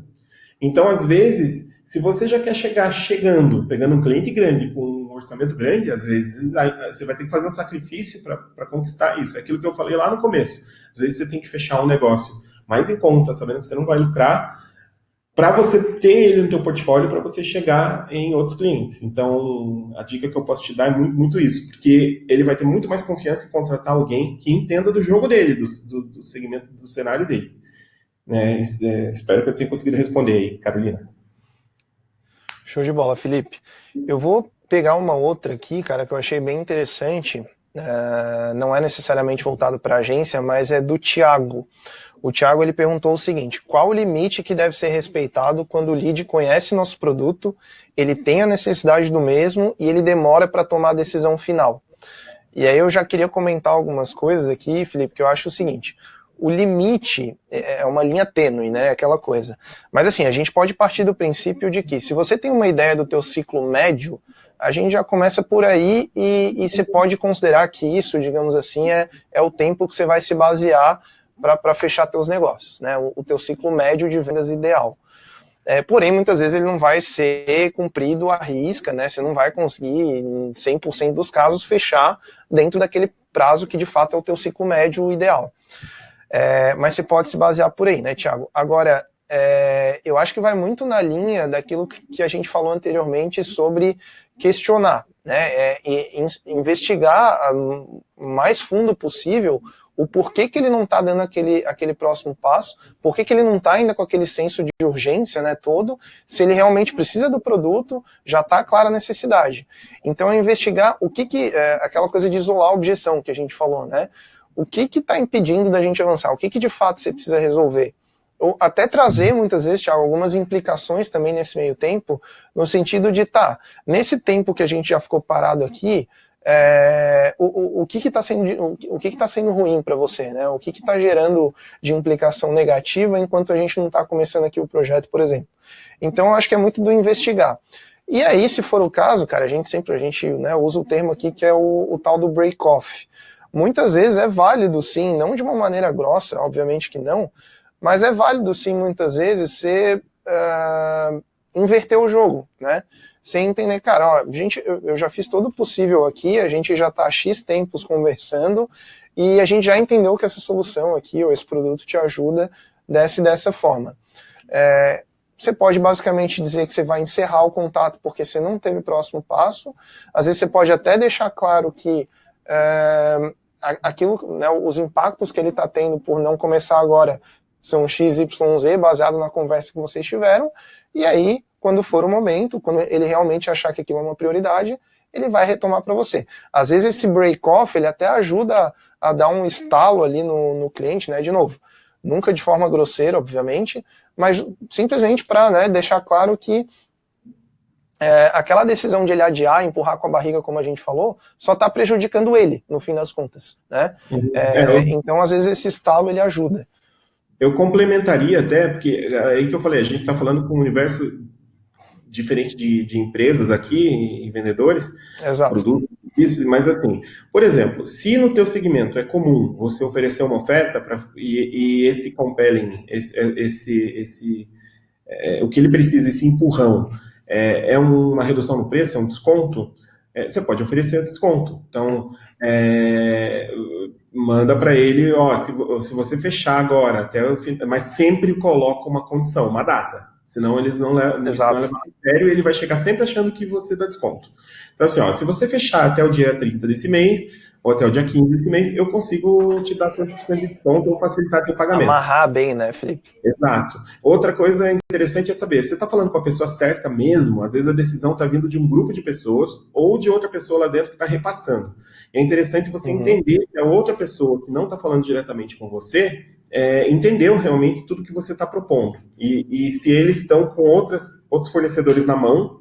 Então, às vezes, se você já quer chegando, pegando um cliente grande, com um orçamento grande, às vezes você vai ter que fazer um sacrifício para conquistar isso. É aquilo que eu falei lá no começo. Às vezes você tem que fechar um negócio mais em conta, sabendo que você não vai lucrar, para você ter ele no teu portfólio, para você chegar em outros clientes. Então, a dica que eu posso te dar é muito, muito isso, porque ele vai ter muito mais confiança em contratar alguém que entenda do jogo dele, do segmento, do cenário dele. Espero que eu tenha conseguido responder aí, Carolina. Show de bola, Felipe. Eu vou pegar uma outra aqui, cara, que eu achei bem interessante. Não é necessariamente voltado para a agência, mas é do Thiago. O Thiago, ele perguntou o seguinte: qual o limite que deve ser respeitado quando o lead conhece nosso produto, ele tem a necessidade do mesmo e ele demora para tomar a decisão final? E aí eu já queria comentar algumas coisas aqui, Felipe, que eu acho o seguinte: o limite é uma linha tênue, né, aquela coisa. Mas assim, a gente pode partir do princípio de que se você tem uma ideia do teu ciclo médio, a gente já começa por aí e você pode considerar que isso, digamos assim, é o tempo que você vai se basear para fechar teus negócios, né, o teu ciclo médio de vendas ideal. Porém, muitas vezes ele não vai ser cumprido à risca, né? Você não vai conseguir, em 100% dos casos, fechar dentro daquele prazo que de fato é o teu ciclo médio ideal. Mas você pode se basear por aí, né, Thiago? Agora, eu acho que vai muito na linha daquilo que a gente falou anteriormente sobre questionar, né? Investigar o mais fundo possível o porquê que ele não está dando aquele próximo passo, por que ele não está ainda com aquele senso de urgência, né, todo, se ele realmente precisa do produto, já está clara a necessidade. Então é investigar o aquela coisa de isolar a objeção que a gente falou, né? O que está impedindo da gente avançar? O que de fato você precisa resolver? Ou até trazer, muitas vezes, Thiago, algumas implicações também nesse meio tempo, no sentido de, nesse tempo que a gente já ficou parado aqui, o que está sendo ruim para você, né? O que está gerando de implicação negativa enquanto a gente não está começando aqui o projeto, por exemplo. Então, eu acho que é muito do investigar. E aí, se for o caso, cara, a gente né, usa o termo aqui que é o tal do break-off. Muitas vezes é válido, sim, não de uma maneira grossa, obviamente que não, mas é válido, sim, muitas vezes, você inverter o jogo, né? Você entender, cara, eu já fiz todo o possível aqui, a gente já está há X tempos conversando e a gente já entendeu que essa solução aqui, ou esse produto te ajuda dessa forma. Você pode basicamente dizer que você vai encerrar o contato porque você não teve próximo passo, às vezes você pode até deixar claro que aquilo, né, os impactos que ele está tendo por não começar agora são XYZ baseado na conversa que vocês tiveram, e aí, quando for o momento, quando ele realmente achar que aquilo é uma prioridade, ele vai retomar para você. Às vezes esse break-off, ele até ajuda a dar um estalo ali no cliente, né, de novo, nunca de forma grosseira, obviamente, mas simplesmente para, né, deixar claro que aquela decisão de ele adiar, empurrar com a barriga, como a gente falou, só está prejudicando ele, no fim das contas, né? Então, às vezes, esse estalo, ele ajuda. Eu complementaria até, porque aí que eu falei, a gente está falando com um universo diferente de empresas aqui, e vendedores, Exato. produtos, mas assim, por exemplo, se no teu segmento é comum você oferecer uma oferta e esse compelling, o que ele precisa, esse empurrão, é uma redução no preço, é um desconto, você pode oferecer um desconto. Então, manda para ele, ó, se você fechar agora, até o fim, mas sempre coloca uma condição, uma data. Senão eles não levam a sério e ele vai chegar sempre achando que você dá desconto. Então, assim, ó, se você fechar até o dia 30 desse mês, ou até o dia 15 desse mês, eu consigo te dar 30% de desconto ou facilitar teu pagamento. Amarrar bem, né, Felipe? Exato. Outra coisa interessante é saber, você está falando com a pessoa certa mesmo? Às vezes a decisão está vindo de um grupo de pessoas ou de outra pessoa lá dentro que está repassando. É interessante você entender se a outra pessoa que não está falando diretamente com você entendeu realmente tudo que você está propondo. E se eles estão com outros fornecedores na mão,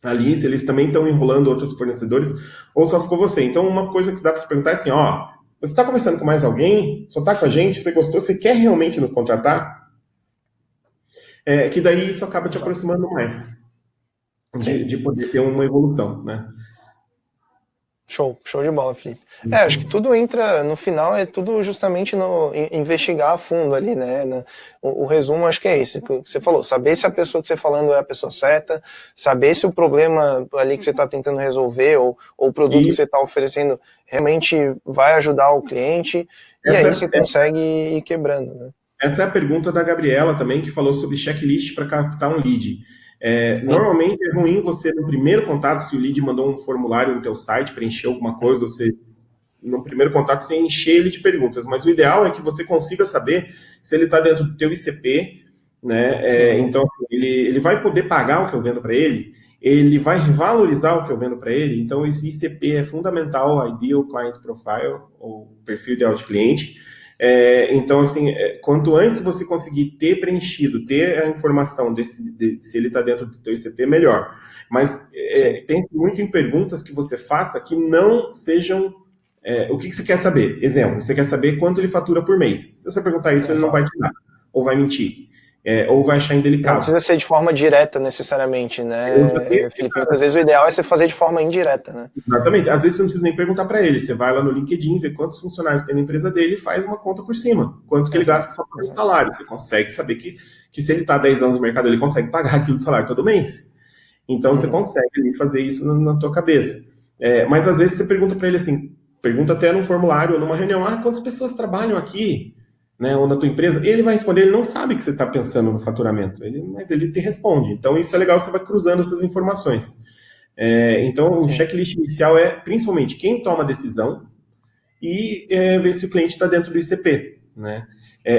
ali, se eles também estão enrolando outros fornecedores, ou só ficou você. Então, uma coisa que dá para se perguntar é assim, ó, você está conversando com mais alguém? Só está com a gente? Você gostou? Você quer realmente nos contratar? Que daí isso acaba te aproximando mais de poder ter uma evolução, né? Show de bola, Felipe. Acho que tudo entra, no final, é tudo justamente no investigar a fundo ali, né? O resumo acho que é esse, que você falou, saber se a pessoa que você está falando é a pessoa certa, saber se o problema ali que você está tentando resolver, ou o produto que você está oferecendo realmente vai ajudar o cliente, e aí você consegue ir quebrando, né? Essa é a pergunta da Gabriela também, que falou sobre checklist para captar um lead. Normalmente é ruim você, no primeiro contato, se o lead mandou um formulário no teu site, preencher alguma coisa, você, no primeiro contato, você encher ele de perguntas. Mas o ideal é que você consiga saber se ele está dentro do teu ICP, né? Então, assim, ele vai poder pagar o que eu vendo para ele vai valorizar o que eu vendo para ele. Então, esse ICP é fundamental, Ideal Client Profile, ou perfil ideal de cliente. Então, assim, quanto antes você conseguir ter preenchido, ter a informação se ele está dentro do teu ICP, melhor. Mas pense muito em perguntas que você faça que não sejam... o que você quer saber? Exemplo, você quer saber quanto ele fatura por mês. Se você perguntar isso, ele não vai te dar, ou vai mentir. Ou vai achar indelicado. Não precisa ser de forma direta, necessariamente, né, Felipe? Muitas vezes o ideal é você fazer de forma indireta, né? Exatamente. Às vezes você não precisa nem perguntar para ele. Você vai lá no LinkedIn, vê quantos funcionários tem na empresa dele e faz uma conta por cima. Quanto que ele gasta só por salário. Você consegue saber que se ele está 10 anos no mercado, ele consegue pagar aquilo de salário todo mês. Então você consegue ali fazer isso na tua cabeça. Mas às vezes você pergunta para ele assim, pergunta até num formulário ou numa reunião, quantas pessoas trabalham aqui? Né, ou na tua empresa, ele vai responder, ele não sabe que você está pensando no faturamento, mas ele te responde. Então, isso é legal, você vai cruzando essas informações. Então, o checklist inicial é, principalmente, quem toma a decisão e ver se o cliente está dentro do ICP. Né?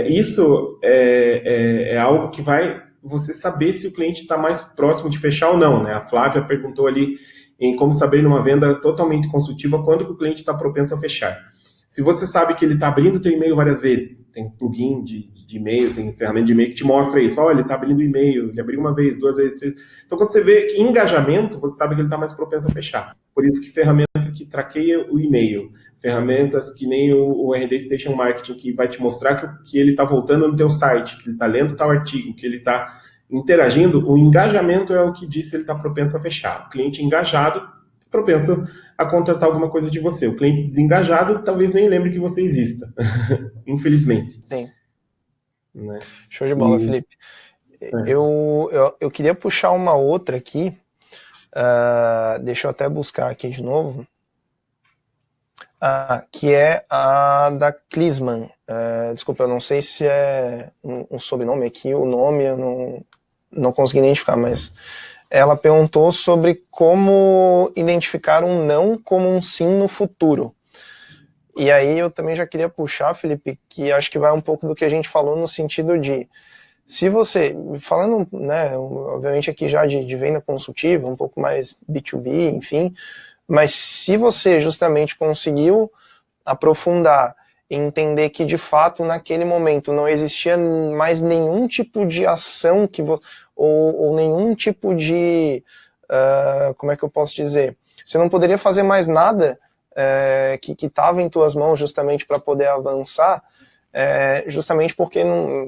Isso é algo que vai você saber se o cliente está mais próximo de fechar ou não. Né? A Flávia perguntou ali em como saber numa venda totalmente consultiva quando que o cliente está propenso a fechar. Se você sabe que ele está abrindo o teu e-mail várias vezes, tem plugin de e-mail, tem ferramenta de e-mail que te mostra isso, olha, ele está abrindo o e-mail, ele abriu uma vez, 2 vezes, 3 vezes. Então, quando você vê que engajamento, você sabe que ele está mais propenso a fechar. Por isso que ferramenta que traqueia o e-mail, ferramentas que nem o RD Station Marketing, que vai te mostrar que ele está voltando no teu site, que ele está lendo tal artigo, que ele está interagindo, o engajamento é o que diz se ele está propenso a fechar. O cliente engajado, propenso a contratar alguma coisa de você. O cliente desengajado talvez nem lembre que você exista, infelizmente. Sim. Né? Show de bola, Felipe. Eu queria puxar uma outra aqui, deixa eu até buscar aqui de novo, que é a da Klisman. Desculpa, eu não sei se é um sobrenome aqui, o nome eu não consegui identificar, mas... Ela perguntou sobre como identificar um não como um sim no futuro. E aí eu também já queria puxar, Felipe, que acho que vai um pouco do que a gente falou no sentido de, se você, falando, né, obviamente aqui já de venda consultiva, um pouco mais B2B, enfim, mas se você justamente conseguiu aprofundar e entender que de fato naquele momento não existia mais nenhum tipo de ação que ou nenhum tipo de como é que eu posso dizer? Você não poderia fazer mais nada que estava em tuas mãos justamente para poder avançar, justamente porque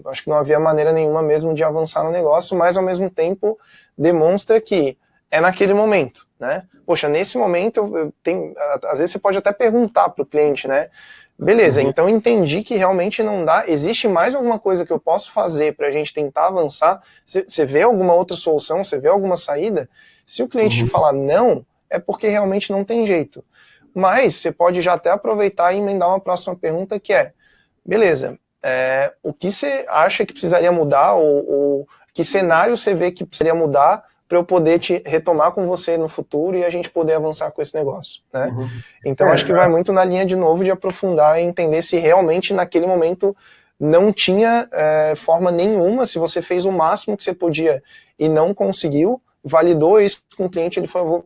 acho que não havia maneira nenhuma mesmo de avançar no negócio, mas ao mesmo tempo demonstra que é naquele momento, né? Poxa, nesse momento, às vezes você pode até perguntar para o cliente, né? Beleza, então entendi que realmente não dá. Existe mais alguma coisa que eu posso fazer para a gente tentar avançar? Você vê alguma outra solução? Você vê alguma saída? Se o cliente te falar não, é porque realmente não tem jeito. Mas você pode já até aproveitar e emendar uma próxima pergunta que é, beleza, o que você acha que precisaria mudar ou que cenário você vê que precisaria mudar para eu poder te retomar com você no futuro e a gente poder avançar com esse negócio, né? Então acho que vai muito na linha de novo de aprofundar e entender se realmente naquele momento não tinha forma nenhuma, se você fez o máximo que você podia e não conseguiu, validou isso com o cliente, ele falou,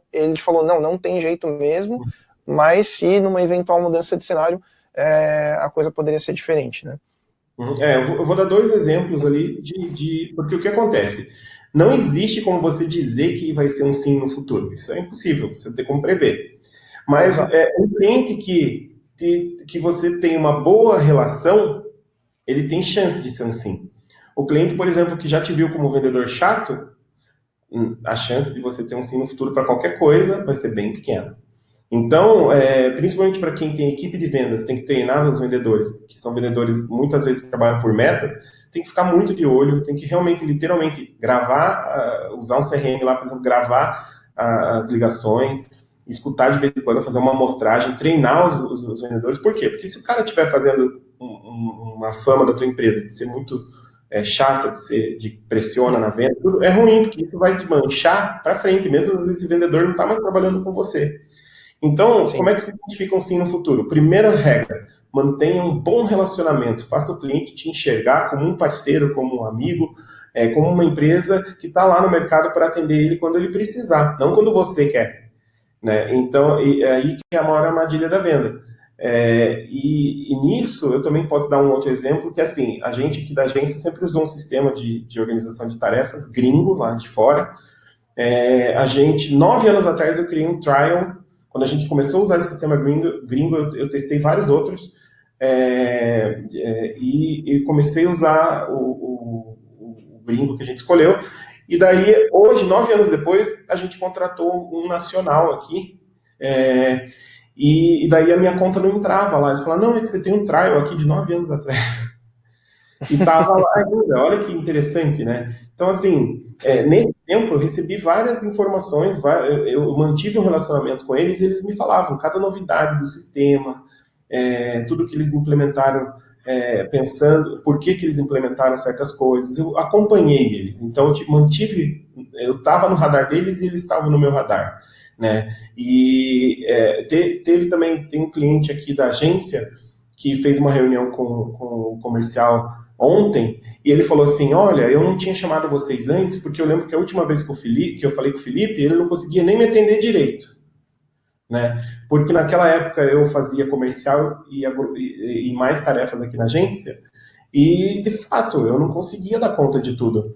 não tem jeito mesmo, mas se numa eventual mudança de cenário, a coisa poderia ser diferente, né? Eu vou dar dois exemplos ali porque o que acontece? Não existe como você dizer que vai ser um sim no futuro. Isso é impossível, você não tem como prever. Mas um cliente que você tem uma boa relação, ele tem chance de ser um sim. O cliente, por exemplo, que já te viu como vendedor chato, a chance de você ter um sim no futuro para qualquer coisa vai ser bem pequena. Então, principalmente para quem tem equipe de vendas, tem que treinar os vendedores, que são vendedores muitas vezes que trabalham por metas, tem que ficar muito de olho, tem que realmente, literalmente, gravar, usar um CRM lá, por exemplo, gravar as ligações, escutar de vez em quando, fazer uma amostragem, treinar os vendedores. Por quê? Porque se o cara estiver fazendo uma fama da tua empresa de ser muito chata, de pressiona na venda, tudo é ruim, porque isso vai te manchar para frente, mesmo às vezes esse vendedor não está mais trabalhando com você. Então, como é que se identifica um sim no futuro? Primeira regra, mantenha um bom relacionamento, faça o cliente te enxergar como um parceiro, como um amigo, como uma empresa que está lá no mercado para atender ele quando ele precisar, não quando você quer. Né? Então, é aí que é a maior armadilha da venda. E nisso, eu também posso dar um outro exemplo, que assim, a gente aqui da agência sempre usou um sistema de organização de tarefas gringo, lá de fora. 9 anos atrás, eu criei um trial. Quando a gente começou a usar esse sistema gringo eu testei vários outros e comecei a usar o gringo que a gente escolheu. E daí, hoje, 9 anos depois, a gente contratou um nacional aqui. E daí a minha conta não entrava lá. Eles falaram, não, é que você tem um trial aqui de 9 anos atrás. E tava lá ainda, olha que interessante, né? Então, assim, nesse tempo eu recebi várias informações, eu mantive um relacionamento com eles e eles me falavam cada novidade do sistema, tudo que eles implementaram, pensando, por que eles implementaram certas coisas, eu acompanhei eles, então eu estava no radar deles e eles estavam no meu radar, né? E tem um cliente aqui da agência que fez uma reunião com o comercial ontem, e ele falou assim, olha, eu não tinha chamado vocês antes, porque eu lembro que a última vez que eu falei com o Felipe, ele não conseguia nem me atender direito, né? Porque naquela época eu fazia comercial e mais tarefas aqui na agência, e de fato, eu não conseguia dar conta de tudo.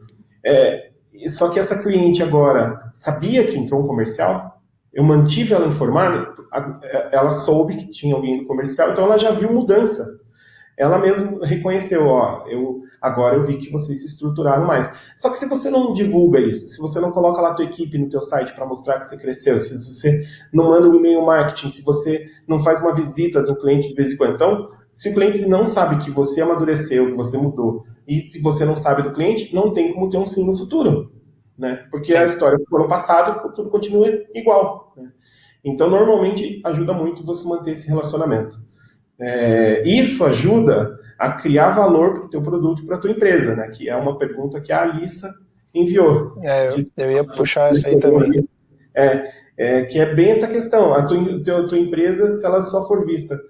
Só que essa cliente agora sabia que entrou um comercial, eu mantive ela informada, ela soube que tinha alguém no comercial, então ela já viu mudança. Ela mesmo reconheceu, agora eu vi que vocês se estruturaram mais. Só que se você não divulga isso, se você não coloca lá a tua equipe no teu site para mostrar que você cresceu, se você não manda um e-mail marketing, se você não faz uma visita do cliente de vez em quando, então, se o cliente não sabe que você amadureceu, que você mudou, e se você não sabe do cliente, não tem como ter um sim no futuro, né? Porque a história do ano passado, tudo continua igual, né? Então, normalmente, ajuda muito você manter esse relacionamento. Isso ajuda a criar valor para o teu produto e para a tua empresa, né? Que é uma pergunta que a Alissa enviou. Eu ia puxar essa aí também. Que é bem essa questão. A tua empresa, se ela só for vista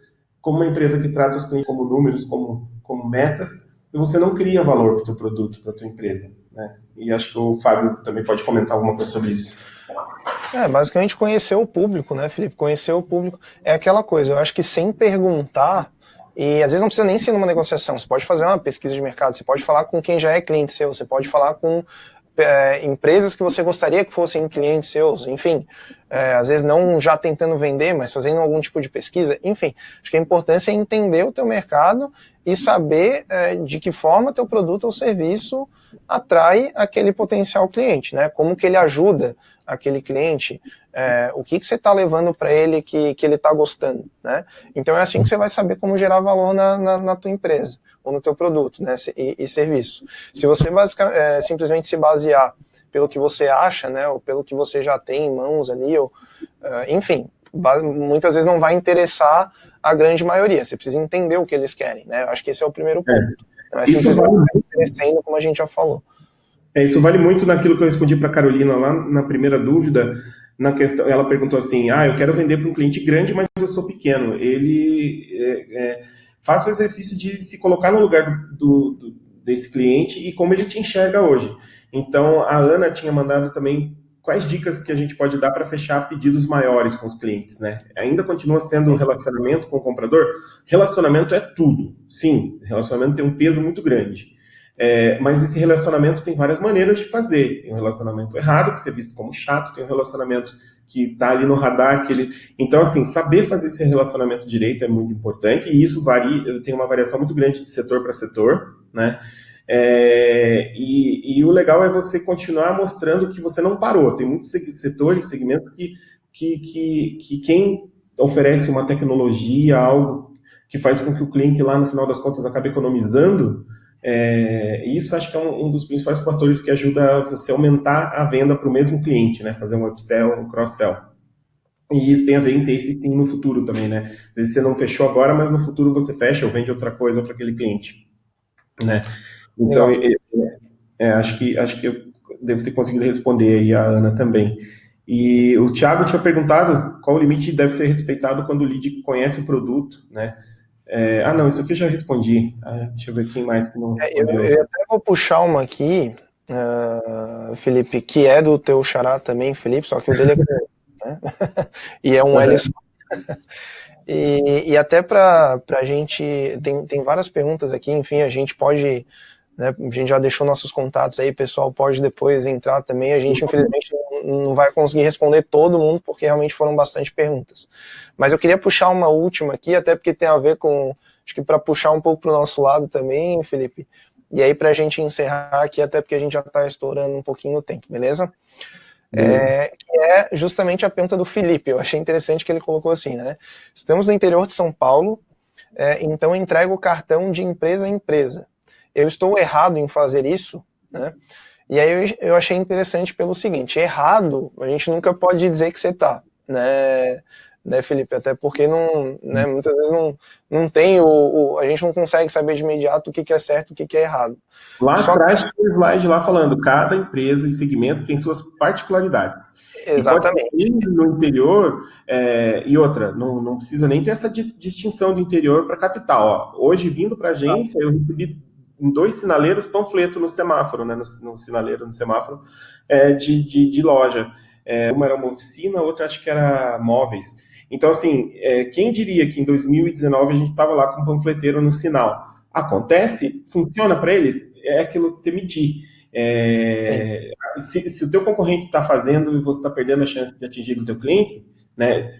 como uma empresa que trata os clientes como números, como metas, você não cria valor para o teu produto, para a tua empresa, né? E acho que o Fábio também pode comentar alguma coisa sobre isso. Basicamente conhecer o público, né, Felipe? Conhecer o público é aquela coisa. Eu acho que sem perguntar, e às vezes não precisa nem ser numa negociação, você pode fazer uma pesquisa de mercado, você pode falar com quem já é cliente seu, você pode falar com empresas que você gostaria que fossem clientes seus, enfim, às vezes não já tentando vender, mas fazendo algum tipo de pesquisa, enfim, acho que a importância é entender o teu mercado e saber de que forma teu produto ou serviço atrai aquele potencial cliente, né? Como que ele ajuda aquele cliente, o que você está levando para ele que ele está gostando, né? Então é assim que você vai saber como gerar valor na tua empresa ou no teu produto, né? E serviço. Se você simplesmente se basear pelo que você acha, né? Ou pelo que você já tem em mãos ali, ou, enfim, muitas vezes não vai interessar a grande maioria. Você precisa entender o que eles querem, né? Eu acho que esse é o primeiro ponto. Não é simplesmente crescendo, como a gente já falou. Isso vale muito naquilo que eu respondi para a Carolina lá na primeira dúvida, na questão, ela perguntou assim, eu quero vender para um cliente grande, mas eu sou pequeno. Ele faça o exercício de se colocar no lugar desse cliente e como ele te enxerga hoje. Então, a Ana tinha mandado também quais dicas que a gente pode dar para fechar pedidos maiores com os clientes, né? Ainda continua sendo um relacionamento com o comprador? Relacionamento é tudo. Sim, relacionamento tem um peso muito grande. Mas esse relacionamento tem várias maneiras de fazer. Tem um relacionamento errado, que você é visto como chato, tem um relacionamento que está ali no radar. Então, assim, saber fazer esse relacionamento direito é muito importante, e isso tem uma variação muito grande de setor para setor, né? E o legal é você continuar mostrando que você não parou. Tem muitos setores, segmentos que quem oferece uma tecnologia, algo que faz com que o cliente lá no final das contas acabe economizando, isso acho que é um dos principais fatores que ajuda você a aumentar a venda para o mesmo cliente, né? Fazer um upsell, um cross-sell. E isso tem a ver em ter esse sim no futuro também, né? Às vezes você não fechou agora, mas no futuro você fecha ou vende outra coisa para aquele cliente, né? Então, acho que eu devo ter conseguido responder aí a Ana também. E o Thiago tinha perguntado qual o limite deve ser respeitado quando o lead conhece o produto, né? Não, isso aqui eu já respondi. Deixa eu ver quem mais que não respondeu. Eu até vou puxar uma aqui, Felipe, que é do teu xará também, Felipe, só que o dele é né? E é um L só. E até para a gente, tem várias perguntas aqui, enfim, a gente pode, né, a gente já deixou nossos contatos aí, pessoal pode depois entrar também, a gente infelizmente não vai conseguir responder todo mundo, porque realmente foram bastante perguntas. Mas eu queria puxar uma última aqui, até porque tem a ver com, acho que para puxar um pouco para o nosso lado também, Felipe, e aí para a gente encerrar aqui, até porque a gente já está estourando um pouquinho o tempo, beleza? Que é justamente a pergunta do Felipe. Eu achei interessante que ele colocou assim, né? Estamos no interior de São Paulo, então entrego o cartão de empresa a empresa. Eu estou errado em fazer isso, né? E aí eu achei interessante pelo seguinte, errado, a gente nunca pode dizer que você está, né, Felipe? Até porque né, muitas vezes não tem a gente não consegue saber de imediato o que é certo e o que é errado. Lá atrás tem um slide lá falando, cada empresa e segmento tem suas particularidades. Exatamente. E pode ser no interior, e outra, não precisa nem ter essa distinção do interior para capital. Hoje, vindo para a agência, eu recebi em 2 sinaleiros panfleto no semáforo, né, no sinaleiro, no semáforo, de loja. Uma era uma oficina, outra acho que era móveis. Então, assim, quem diria que em 2019 a gente estava lá com um panfleteiro no sinal? Acontece? Funciona para eles? É aquilo de você medir. Se o teu concorrente está fazendo e você está perdendo a chance de atingir o teu cliente, né,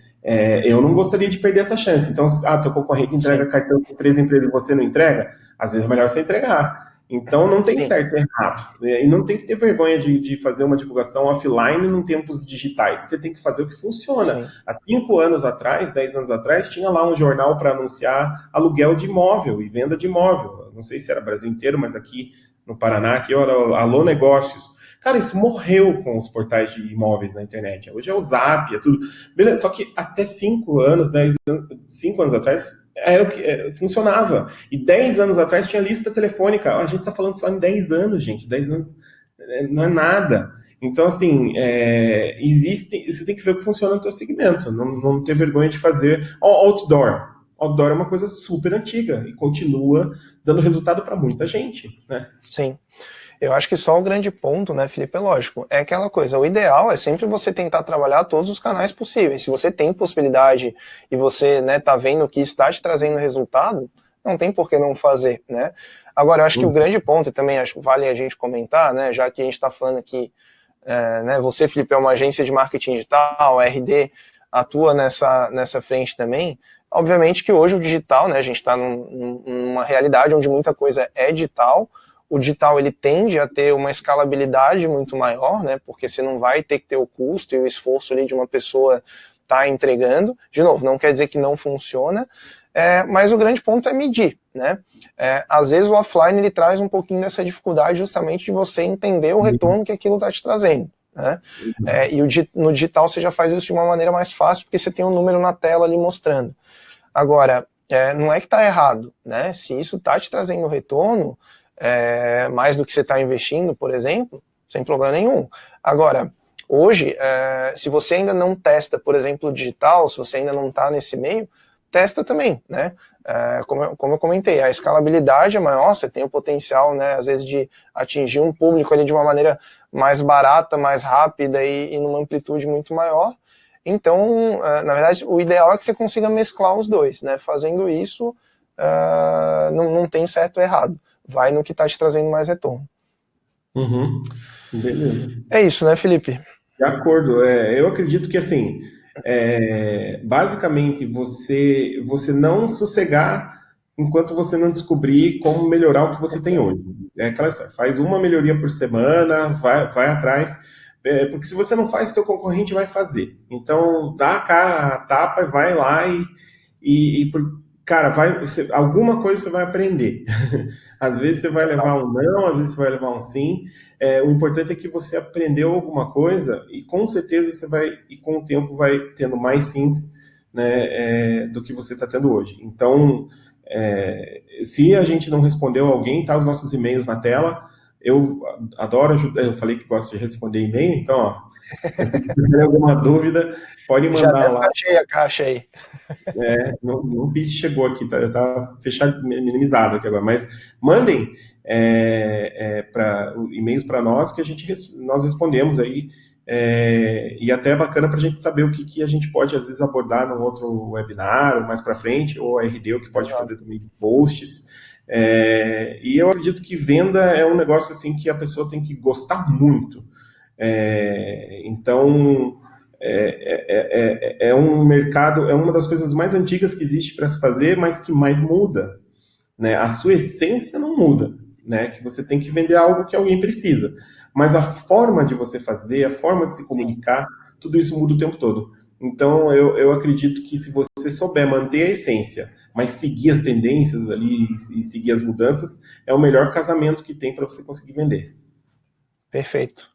eu não gostaria de perder essa chance. Então, teu concorrente entrega cartão com 3 empresas e você não entrega, às vezes é melhor você entregar. Então, não tem certo e errado. E não tem que ter vergonha de fazer uma divulgação offline em tempos digitais. Você tem que fazer o que funciona. Sim. Há 5 anos atrás, 10 anos atrás, tinha lá um jornal para anunciar aluguel de imóvel e venda de imóvel. Não sei se era Brasil inteiro, mas aqui no Paraná, aqui era Alô Negócios. Cara, isso morreu com os portais de imóveis na internet. Hoje é o Zap, é tudo. Beleza, só que até 5 anos, 5 anos atrás, era o que funcionava. E 10 anos atrás tinha lista telefônica. A gente está falando só em 10 anos, gente. 10 anos não é nada. Então, assim, você tem que ver o que funciona no teu segmento. Não ter vergonha de fazer outdoor. outdoor é uma coisa super antiga e continua dando resultado para muita gente, né? Sim. Eu acho que só o grande ponto, né, Felipe, é lógico, é aquela coisa, o ideal é sempre você tentar trabalhar todos os canais possíveis. Se você tem possibilidade e você, né, tá vendo que está te trazendo resultado, não tem por que não fazer, né? Agora, eu acho que o grande ponto, e também acho que vale a gente comentar, né, já que a gente está falando aqui, né, você, Felipe, é uma agência de marketing digital, a RD atua nessa frente também. Obviamente que hoje o digital, né, a gente está numa realidade onde muita coisa é digital. O digital ele tende a ter uma escalabilidade muito maior, né? Porque você não vai ter que ter o custo e o esforço ali de uma pessoa estar entregando. De novo, não quer dizer que não funciona, mas o grande ponto é medir, né? Às vezes o offline ele traz um pouquinho dessa dificuldade justamente de você entender o retorno que aquilo está te trazendo, né? E no digital você já faz isso de uma maneira mais fácil, porque você tem um número na tela ali mostrando. Agora, não é que está errado, né? Se isso está te trazendo retorno, mais do que você está investindo, por exemplo, sem problema nenhum. Agora, hoje, se você ainda não testa, por exemplo, o digital, se você ainda não está nesse meio, testa também, né? Como eu comentei, a escalabilidade é maior, você tem o potencial, né, às vezes, de atingir um público ali de uma maneira mais barata, mais rápida e numa amplitude muito maior. Então, na verdade, o ideal é que você consiga mesclar os dois, né? Fazendo isso, não tem certo ou errado. Vai no que está te trazendo mais retorno. Uhum. Beleza. É isso, né, Felipe? De acordo. Eu acredito que, assim, basicamente, você não sossegar enquanto você não descobrir como melhorar o que você tem hoje. É aquela história, faz uma melhoria por semana, vai atrás, porque se você não faz, teu concorrente vai fazer. Então, dá a cara, a tapa, vai lá cara, alguma coisa você vai aprender. Às vezes você vai levar um não, às vezes você vai levar um sim. O importante é que você aprendeu alguma coisa e com certeza você vai, e com o tempo vai tendo mais sims, né, do que você está tendo hoje. Então, se a gente não respondeu alguém, tá os nossos e-mails na tela. Eu adoro ajudar, eu falei que gosto de responder e-mail, então, ó, se tiver alguma dúvida, pode mandar Já deve lá. estar cheia a caixa aí. Não vi se chegou aqui, tá fechado, minimizado aqui agora, mas mandem e-mails para nós que nós respondemos aí, e até é bacana para a gente saber o que a gente pode às vezes abordar num outro webinar, ou mais para frente, ou a RD, o que pode fazer também posts. E eu acredito que venda é um negócio assim que a pessoa tem que gostar muito. Então, é um mercado, é uma das coisas mais antigas que existe para se fazer, mas que mais muda, né? A sua essência não muda, né? Que você tem que vender algo que alguém precisa, mas a forma de você fazer, a forma de se comunicar, tudo isso muda o tempo todo. Então, eu acredito que se você souber manter a essência, mas seguir as tendências ali e seguir as mudanças, é o melhor casamento que tem para você conseguir vender. Perfeito.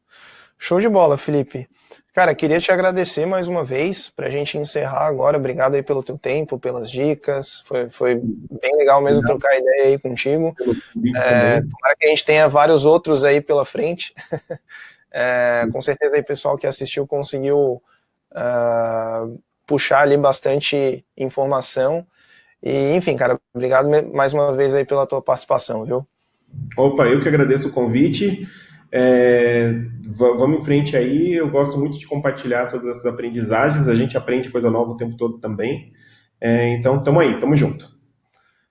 Show de bola, Felipe. Cara, queria te agradecer mais uma vez para a gente encerrar agora. Obrigado aí pelo teu tempo, pelas dicas. Foi bem legal mesmo trocar ideia aí contigo. Tomara que a gente tenha vários outros aí pela frente. Com certeza aí o pessoal que assistiu conseguiu puxar ali bastante informação. E, enfim, cara, obrigado mais uma vez aí pela tua participação, viu? Opa, eu que agradeço o convite. Vamos em frente aí. Eu gosto muito de compartilhar todas essas aprendizagens. A gente aprende coisa nova o tempo todo também. Então, tamo aí, tamo junto.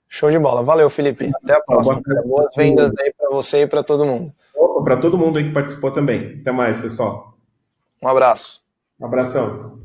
Show de bola. Valeu, Felipe. Até a próxima. Boas vendas aí para você e para todo mundo. Para todo mundo aí que participou também. Até mais, pessoal. Um abraço. Um abração.